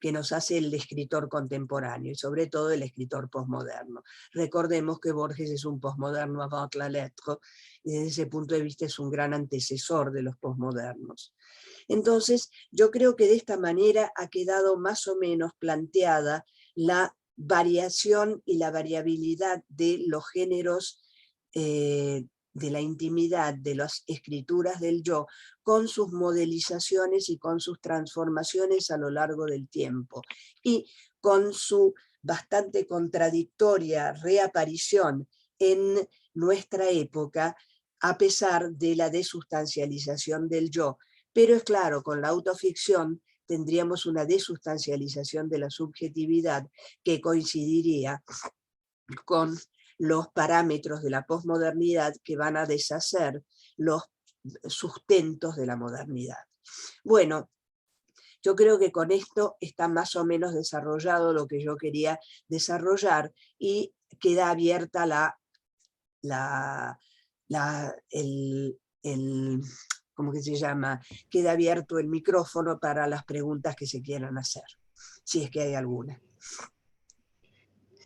que nos hace el escritor contemporáneo, y sobre todo el escritor posmoderno. Recordemos que Borges es un posmoderno avant la lettre, y desde ese punto de vista es un gran antecesor de los posmodernos. Entonces, yo creo que de esta manera ha quedado más o menos planteada la variación y la variabilidad de los géneros de la intimidad, de las escrituras del yo, con sus modelizaciones y con sus transformaciones a lo largo del tiempo, y con su bastante contradictoria reaparición en nuestra época, a pesar de la desustancialización del yo. Pero es claro, con la autoficción tendríamos una desustancialización de la subjetividad que coincidiría con los parámetros de la posmodernidad que van a deshacer los sustentos de la modernidad. Bueno, yo creo que con esto está más o menos desarrollado lo que yo quería desarrollar, y queda abierta ¿cómo que se llama? Queda abierto el micrófono para las preguntas que se quieran hacer, si es que hay alguna.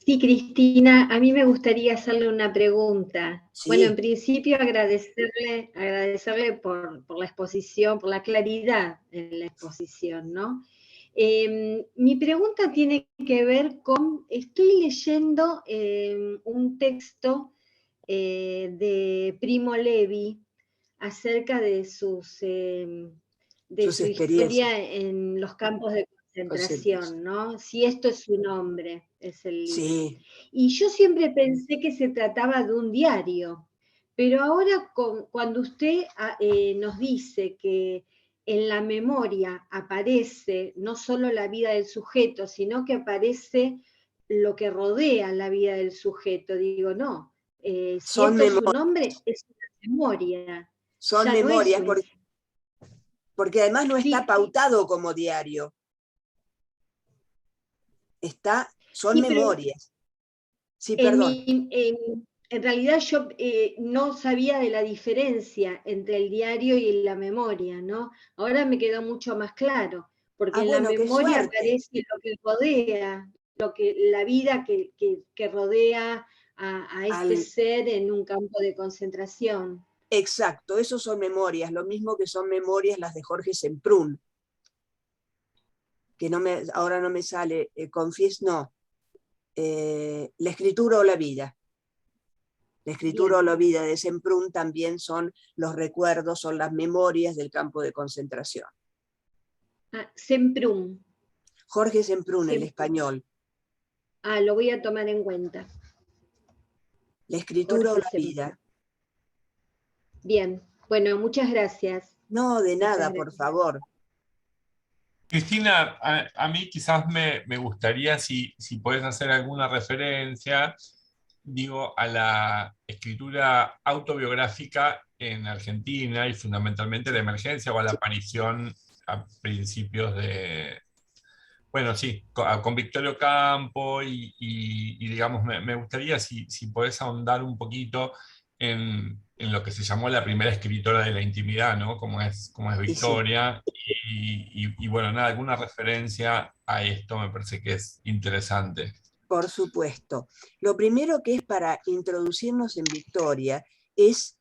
Sí, Cristina, a mí me gustaría hacerle una pregunta. Sí. Bueno, en principio agradecerle por la exposición, por la claridad en la exposición, ¿no? Mi pregunta tiene que ver con, estoy leyendo un texto de Primo Levi acerca de su historia en los campos de concentración, ¿no? Si esto es su nombre, es el libro. Sí. Y yo siempre pensé que se trataba de un diario, pero ahora cuando usted nos dice que en la memoria aparece no solo la vida del sujeto, sino que aparece lo que rodea la vida del sujeto, digo, no, si esto es su nombre, es una memoria. Son memorias, porque además no está pautado como diario. Son memorias. Sí, perdón. En realidad yo no sabía de la diferencia entre el diario y la memoria, ¿no? Ahora me quedó mucho más claro, porque en la memoria aparece lo que rodea, la vida que rodea a este ser en un campo de concentración. Exacto, esos son memorias, lo mismo que son memorias las de Jorge Semprún, que ahora no me sale, La escritura o la vida. La escritura o la vida de Semprún también son los recuerdos, son las memorias del campo de concentración. Semprún. Jorge Semprún, el español. Lo voy a tomar en cuenta. La escritura o la vida. Bien, bueno, muchas gracias. No, de nada, por favor. Cristina, a mí quizás me gustaría si puedes hacer alguna referencia, digo, a la escritura autobiográfica en Argentina y fundamentalmente la emergencia o a la aparición a principios de, bueno, sí, con Victorio Campo y digamos, me gustaría si podés ahondar un poquito en lo que se llamó la primera escritora de la intimidad, ¿no? Como es Victoria. Y bueno, nada, alguna referencia a esto me parece que es interesante. Por supuesto. Lo primero que es para introducirnos en Victoria es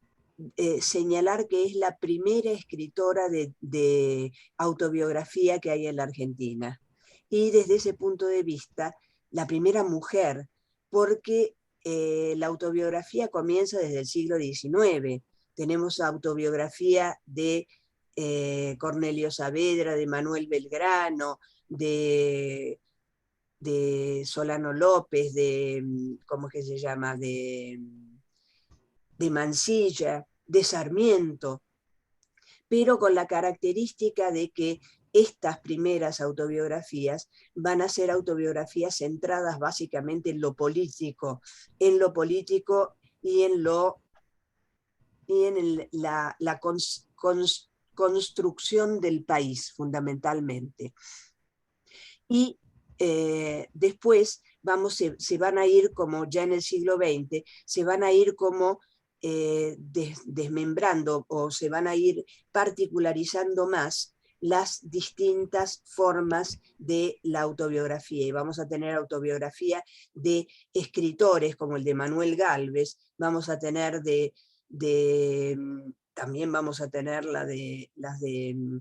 señalar que es la primera escritora de autobiografía que hay en la Argentina. Y desde ese punto de vista, la primera mujer, porque la autobiografía comienza desde el siglo XIX. Tenemos autobiografía de Cornelio Saavedra, de Manuel Belgrano, de Solano López, ¿cómo es que se llama? De Mansilla, de Sarmiento, pero con la característica de que estas primeras autobiografías van a ser autobiografías centradas básicamente en lo político y en la construcción del país, fundamentalmente. Y después se van a ir, como ya en el siglo XX, se van a ir como desmembrando o se van a ir particularizando más las distintas formas de la autobiografía. Y vamos a tener autobiografía de escritores como el de Manuel Gálvez, vamos a tener también vamos a tener las de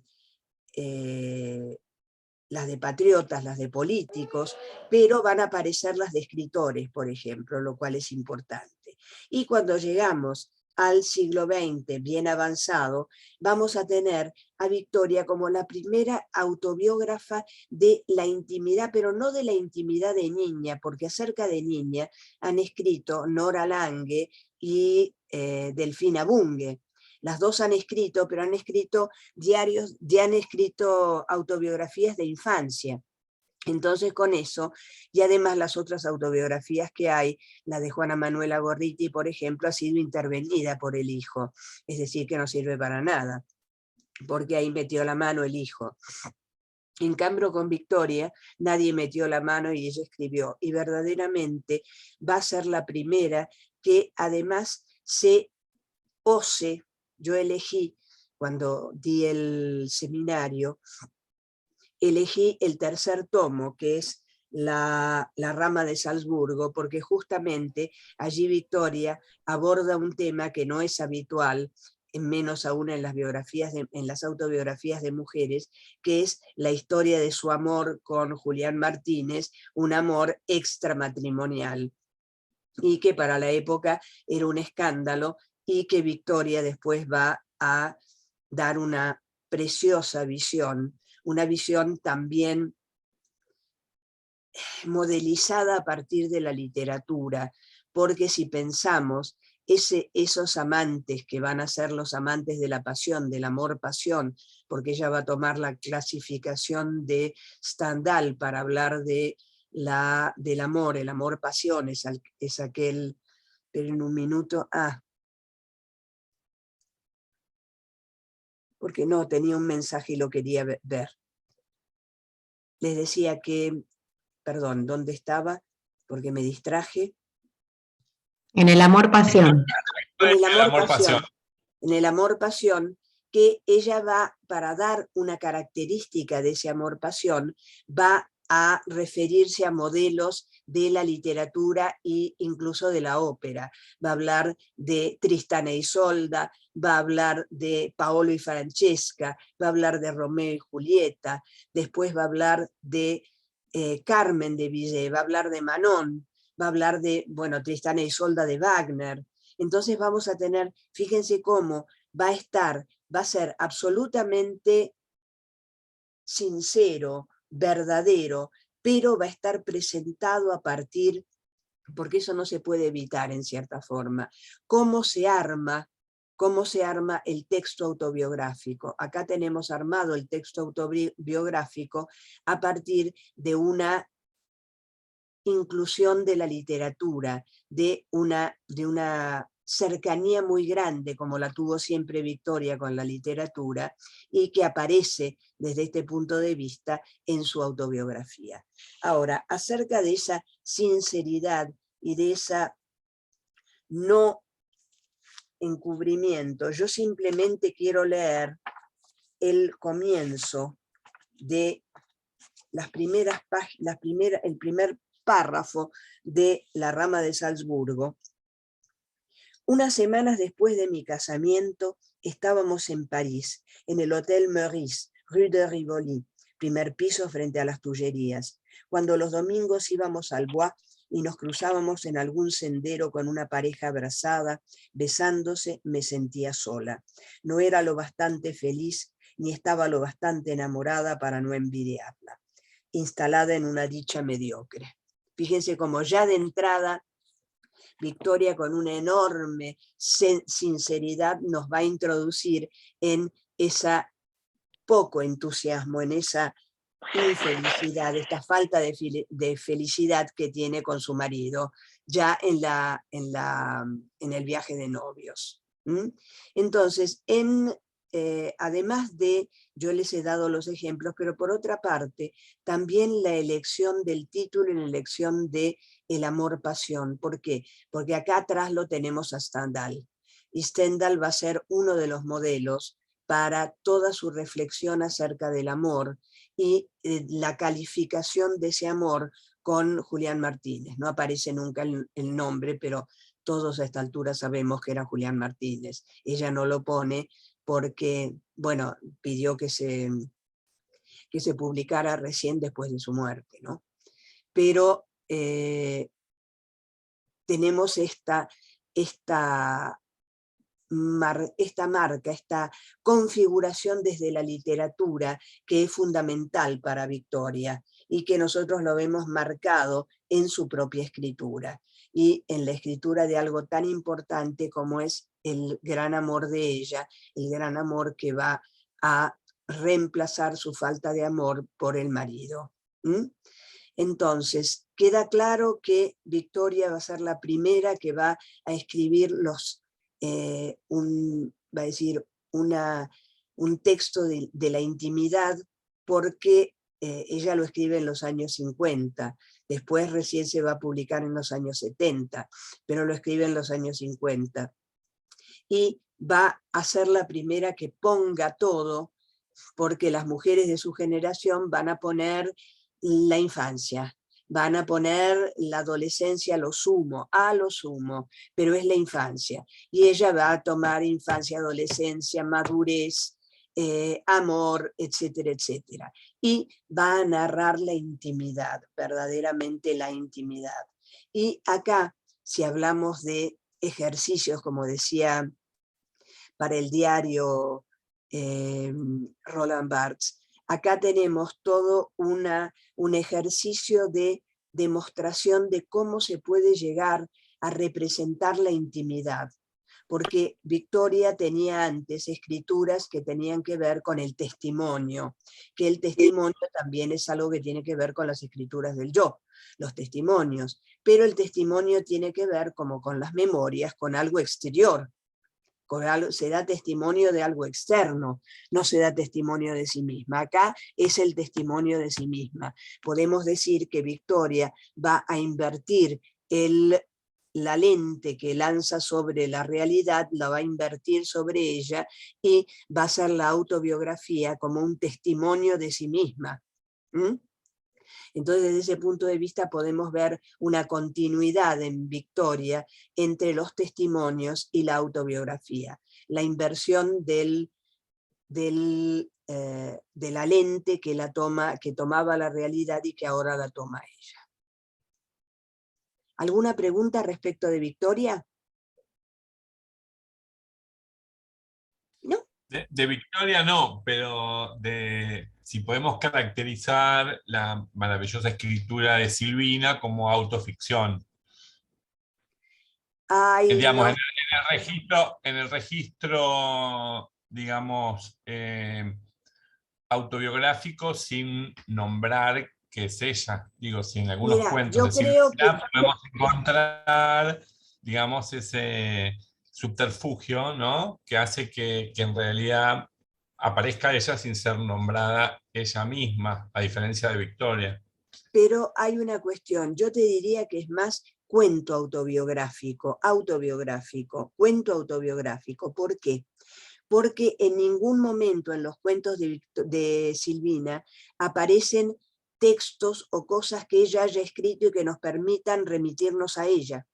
patriotas, las de políticos, pero van a aparecer las de escritores, por ejemplo, lo cual es importante. Y cuando llegamos al siglo XX, bien avanzado, vamos a tener a Victoria como la primera autobiógrafa de la intimidad, pero no de la intimidad de niña, porque acerca de niña han escrito Nora Lange y Delfina Bunge. Las dos han escrito, pero han escrito diarios, ya han escrito autobiografías de infancia. Entonces con eso, y además las otras autobiografías que hay, la de Juana Manuela Gorriti, por ejemplo, ha sido intervenida por el hijo, es decir, que no sirve para nada, porque ahí metió la mano el hijo. En cambio con Victoria, nadie metió la mano y ella escribió, y verdaderamente va a ser la primera que además se ose. Yo elegí, cuando di el seminario, elegí el tercer tomo, que es la rama de Salzburgo, porque justamente allí Victoria aborda un tema que no es habitual, menos aún en las biografías, en las autobiografías de mujeres, que es la historia de su amor con Julián Martínez, un amor extramatrimonial, y que para la época era un escándalo, y que Victoria después va a dar una preciosa visión, una visión también modelizada a partir de la literatura, porque si pensamos esos amantes que van a ser los amantes de la pasión, del amor-pasión, porque ella va a tomar la clasificación de Stendhal para hablar del amor, el amor-pasión, es aquel, pero en un minuto, porque no, tenía un mensaje y lo quería ver. Les decía que, perdón, ¿dónde estaba? Porque me distraje. En el amor-pasión. En el amor-pasión. En el amor-pasión, que ella va, para dar una característica de ese amor-pasión, va a referirse a modelos de la literatura e incluso de la ópera. Va a hablar de Tristán e Isolda, va a hablar de Paolo y Francesca, va a hablar de Romeo y Julieta, después va a hablar de Carmen de Bizet, va a hablar de Manon, va a hablar de, bueno, Tristán e Isolda de Wagner. Entonces vamos a tener, fíjense cómo va a ser absolutamente sincero, verdadero, pero va a estar presentado a partir, porque eso no se puede evitar en cierta forma, cómo se arma el texto autobiográfico. Acá tenemos armado el texto autobiográfico a partir de una inclusión de la literatura, de una cercanía muy grande, como la tuvo siempre Victoria con la literatura, y que aparece desde este punto de vista en su autobiografía. Ahora, acerca de esa sinceridad y de esa no encubrimiento, yo simplemente quiero leer el comienzo de las primeras páginas, el primer párrafo de La rama de Salzburgo. Unas semanas después de mi casamiento, estábamos en París, en el Hotel Meurice, Rue de Rivoli, primer piso frente a las Tullerías. Cuando los domingos íbamos al Bois y nos cruzábamos en algún sendero con una pareja abrazada, besándose, me sentía sola. No era lo bastante feliz, ni estaba lo bastante enamorada para no envidiarla, instalada en una dicha mediocre. Fíjense cómo ya de entrada Victoria, con una enorme sinceridad, nos va a introducir en esa poco entusiasmo, en esa infelicidad, esta falta de felicidad que tiene con su marido, ya en el viaje de novios. Entonces, además de, yo les he dado los ejemplos, pero por otra parte, también la elección del título y la elección de el amor-pasión. ¿Por qué? Porque acá atrás lo tenemos a Stendhal. Y Stendhal va a ser uno de los modelos para toda su reflexión acerca del amor y la calificación de ese amor con Julián Martínez. No aparece nunca el nombre, pero todos a esta altura sabemos que era Julián Martínez. Ella no lo pone porque, bueno, pidió que se publicara recién después de su muerte, ¿no? Pero tenemos esta marca, esta configuración desde la literatura que es fundamental para Victoria y que nosotros lo vemos marcado en su propia escritura y en la escritura de algo tan importante como es el gran amor de ella, el gran amor que va a reemplazar su falta de amor por el marido. Entonces, queda claro que Victoria va a ser la primera que va a escribir va a decir un texto de la intimidad, porque ella lo escribe en los años 50, después recién se va a publicar en los años 70, pero lo escribe en los años 50. Y va a ser la primera que ponga todo, porque las mujeres de su generación van a poner la infancia, van a poner la adolescencia a lo sumo, pero es la infancia. Y ella va a tomar infancia, adolescencia, madurez, amor, etcétera, etcétera. Y va a narrar la intimidad, verdaderamente la intimidad. Y acá, si hablamos de ejercicios, como decía para el diario Roland Barthes, acá tenemos todo un ejercicio de demostración de cómo se puede llegar a representar la intimidad, porque Victoria tenía antes escrituras que tenían que ver con el testimonio, que el testimonio también es algo que tiene que ver con las escrituras del yo, los testimonios, pero el testimonio tiene que ver como con las memorias, con algo exterior, se da testimonio de algo externo, no se da testimonio de sí misma. Acá es el testimonio de sí misma. Podemos decir que Victoria va a invertir la lente que lanza sobre la realidad, la va a invertir sobre ella y va a ser la autobiografía como un testimonio de sí misma. Entonces, desde ese punto de vista podemos ver una continuidad en Victoria entre los testimonios y la autobiografía. La inversión de la lente que tomaba la realidad y que ahora la toma ella. ¿Alguna pregunta respecto de Victoria? ¿No? De Victoria no, pero si podemos caracterizar la maravillosa escritura de Silvina como autoficción. Ay, Digamos, no. en el registro, digamos, autobiográfico, sin nombrar que es ella. Digo, si en algunos Mira, cuentos yo de creo Silvina que podemos encontrar, digamos, ese subterfugio, ¿no? Que hace que en realidad aparezca ella sin ser nombrada ella misma, a diferencia de Victoria. pero hay una cuestión, yo te diría que es más cuento autobiográfico, cuento autobiográfico. ¿Por qué? Porque en ningún momento en los cuentos de Silvina aparecen textos o cosas que ella haya escrito y que nos permitan remitirnos a ella.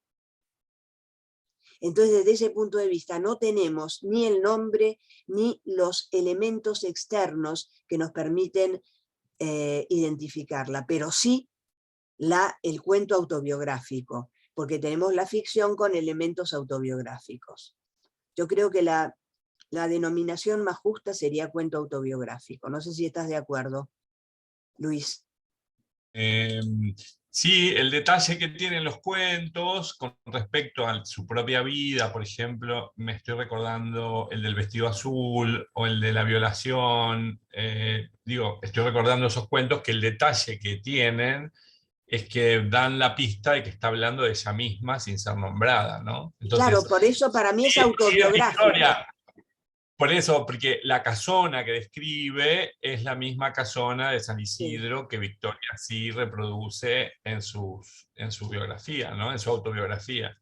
Entonces, desde ese punto de vista, no tenemos ni el nombre ni los elementos externos que nos permiten identificarla, pero sí el cuento autobiográfico, porque tenemos la ficción con elementos autobiográficos. Yo creo que la denominación más justa sería cuento autobiográfico. No sé si estás de acuerdo, Luis. Sí, el detalle que tienen los cuentos con respecto a su propia vida, por ejemplo, me estoy recordando el del vestido azul o el de la violación, estoy recordando esos cuentos que el detalle que tienen es que dan la pista de que está hablando de ella misma sin ser nombrada, ¿no? Entonces, claro, por eso para mí es autobiográfico. Por eso, porque la casona que describe es la misma casona de San Isidro que Victoria sí reproduce en su biografía, ¿no? En su autobiografía.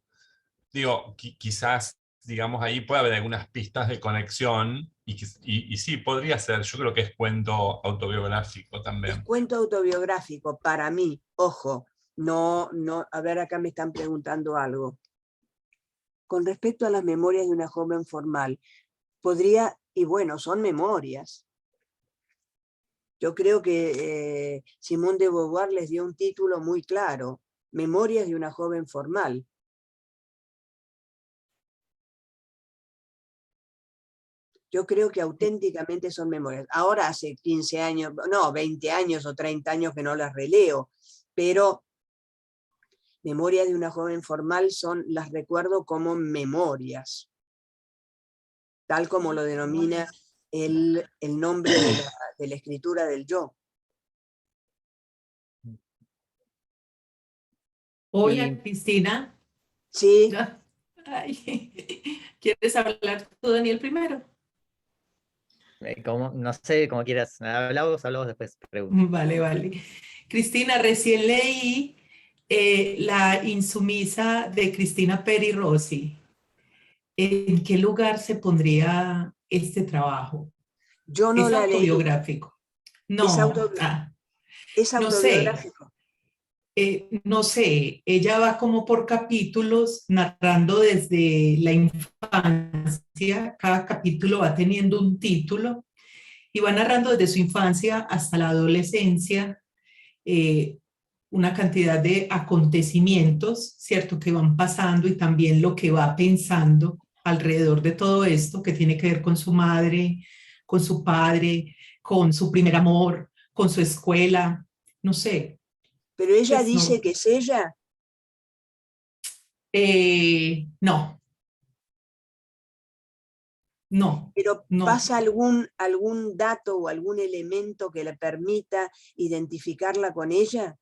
Digo, quizás, digamos, ahí puede haber algunas pistas de conexión y sí, podría ser, yo creo que es cuento autobiográfico Es también. cuento autobiográfico para mí, ojo, no, a ver, acá me están preguntando algo. Con respecto a las memorias de una joven formal, podría, y bueno, son memorias. Yo creo que Simone de Beauvoir les dio un título muy claro, Memorias de una joven formal. Yo creo que auténticamente son memorias. Ahora hace 15 años, no, 20 años o 30 años que no las releo, pero Memorias de una joven formal las recuerdo como memorias, tal como lo denomina el nombre de la escritura del yo. Hola, Cristina. Sí. Ay, ¿quieres hablar tú, Daniel, primero? No sé, como quieras. Hablamos después, pregunto. Vale. Cristina, recién leí La insumisa de Cristina Peri Rossi. ¿En qué lugar se pondría este trabajo? Yo no ¿Es la leí. autobiográfico? No, es no sé. autobiográfico. No sé, ella va como por capítulos narrando desde la infancia, cada capítulo va teniendo un título y va narrando desde su infancia hasta la adolescencia una cantidad de acontecimientos, ¿cierto?, que van pasando y también lo que va pensando alrededor de todo esto que tiene que ver con su madre, con su padre, con su primer amor, con su escuela, no sé. Pero ella Pues dice no. que es ella. No. Pero No. ¿pasa algún dato o algún elemento que le permita identificarla con ella?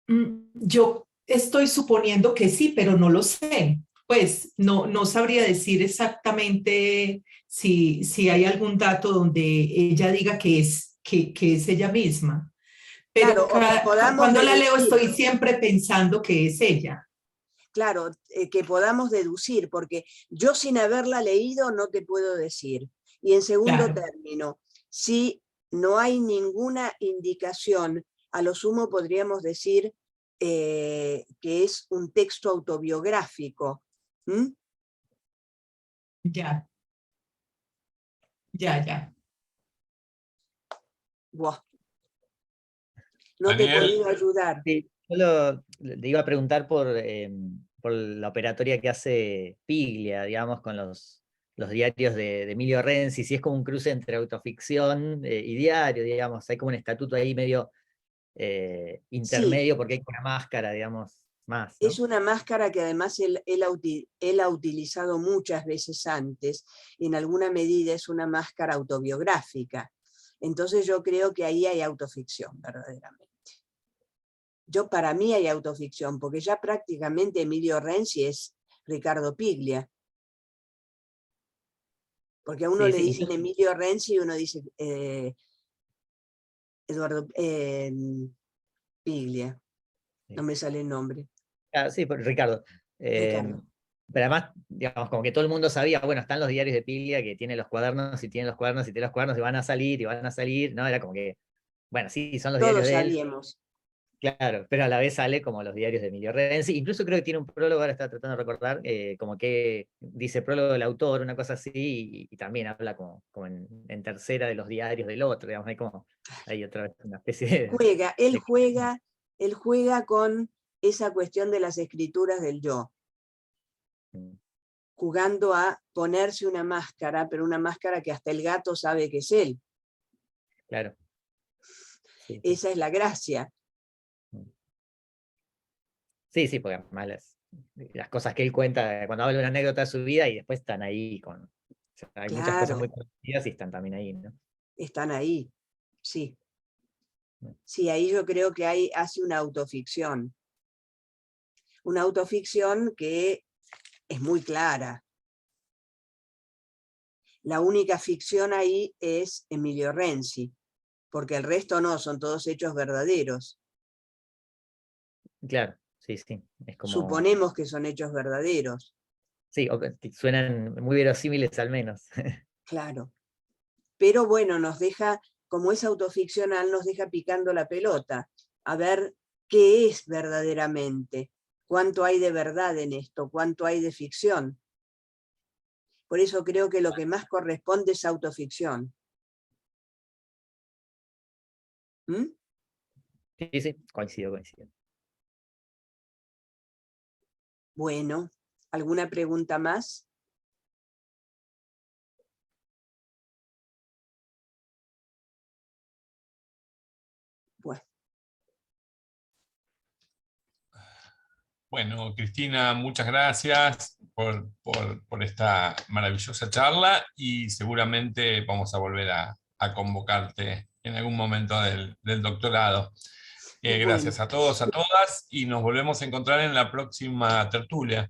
Yo estoy suponiendo que sí, pero no lo sé. Pues no sabría decir exactamente si hay algún dato donde ella diga que es ella misma. Pero Claro, cuando la leo deducir. estoy siempre pensando que es ella. Claro, que podamos deducir, porque yo sin haberla leído no te puedo decir. Y en segundo término, si no hay ninguna indicación, a lo sumo podríamos decir que es un texto autobiográfico. ¿Mm? Ya. Buah. No Daniel, te he podido ayudar. Sí, yo le iba a preguntar por la operatoria que hace Piglia, digamos, con los diarios de Emilio Renzi, si es como un cruce entre autoficción y diario, digamos, hay como un estatuto ahí medio intermedio, Sí. porque hay una máscara, digamos, más, ¿no? Es una máscara que además él ha utilizado muchas veces antes. En alguna medida es una máscara autobiográfica. Entonces yo creo que ahí hay autoficción, verdaderamente. Para mí hay autoficción, porque ya prácticamente Emilio Renzi es Ricardo Piglia. Porque a uno le dicen Emilio Renzi y uno dice Eduardo Piglia. No me sale el nombre. Sí, Ricardo. Ricardo. Pero además, digamos, como que todo el mundo sabía, bueno, están los diarios de Piglia que tienen los cuadernos y tienen los cuadernos y tienen los cuadernos y van a salir, ¿no? Era como que, bueno, sí, son los diarios Todos de él. sabíamos. Claro, pero a la vez sale como los diarios de Emilio Renzi. Incluso creo que tiene un prólogo, ahora estaba tratando de recordar, como que dice prólogo del autor, una cosa así, y también habla como en tercera de los diarios del otro, digamos, hay otra vez una especie de... Él juega con esa cuestión de las escrituras del yo, jugando a ponerse una máscara, pero una máscara que hasta el gato sabe que es él. Claro. Sí. Esa es la gracia. Sí, porque además las cosas que él cuenta, cuando habla de una anécdota de su vida y después están ahí hay muchas cosas muy conocidas y están también ahí, ¿no? Están ahí, sí. Sí, ahí yo creo que hace una autoficción. Una autoficción que es muy clara. La única ficción ahí es Emilio Renzi, porque el resto no, son todos hechos verdaderos. Claro, sí. Es como... Suponemos que son hechos verdaderos. Sí, o que suenan muy verosímiles al menos. Claro. Pero bueno, nos deja, como es autoficcional, nos deja picando la pelota, a ver qué es verdaderamente, cuánto hay de verdad en esto, cuánto hay de ficción. Por eso creo que lo que más corresponde es autoficción. ¿Mm? Sí, sí, coincido. Bueno, ¿alguna pregunta más? Bueno. Bueno, Cristina, muchas gracias por esta maravillosa charla y seguramente vamos a volver a convocarte en algún momento del doctorado. Bueno. Gracias a todos, a todas, y nos volvemos a encontrar en la próxima tertulia.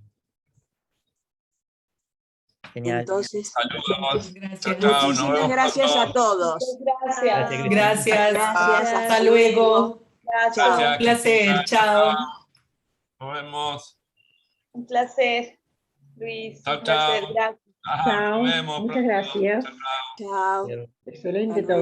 Genial. Entonces, Saludos. Gracias. Chao, chao. Nos muchísimas vemos gracias pronto. a todos. Gracias. Cristina. Gracias. Gracias, Hasta luego. Chao. Gracias, Un placer. Cristina. Chao. Nos vemos. Un placer, Luis. Chao, Un placer. chao. Gracias. Nos vemos Muchas pronto. gracias. Chao, chao. Chao. Excelente Hasta todo.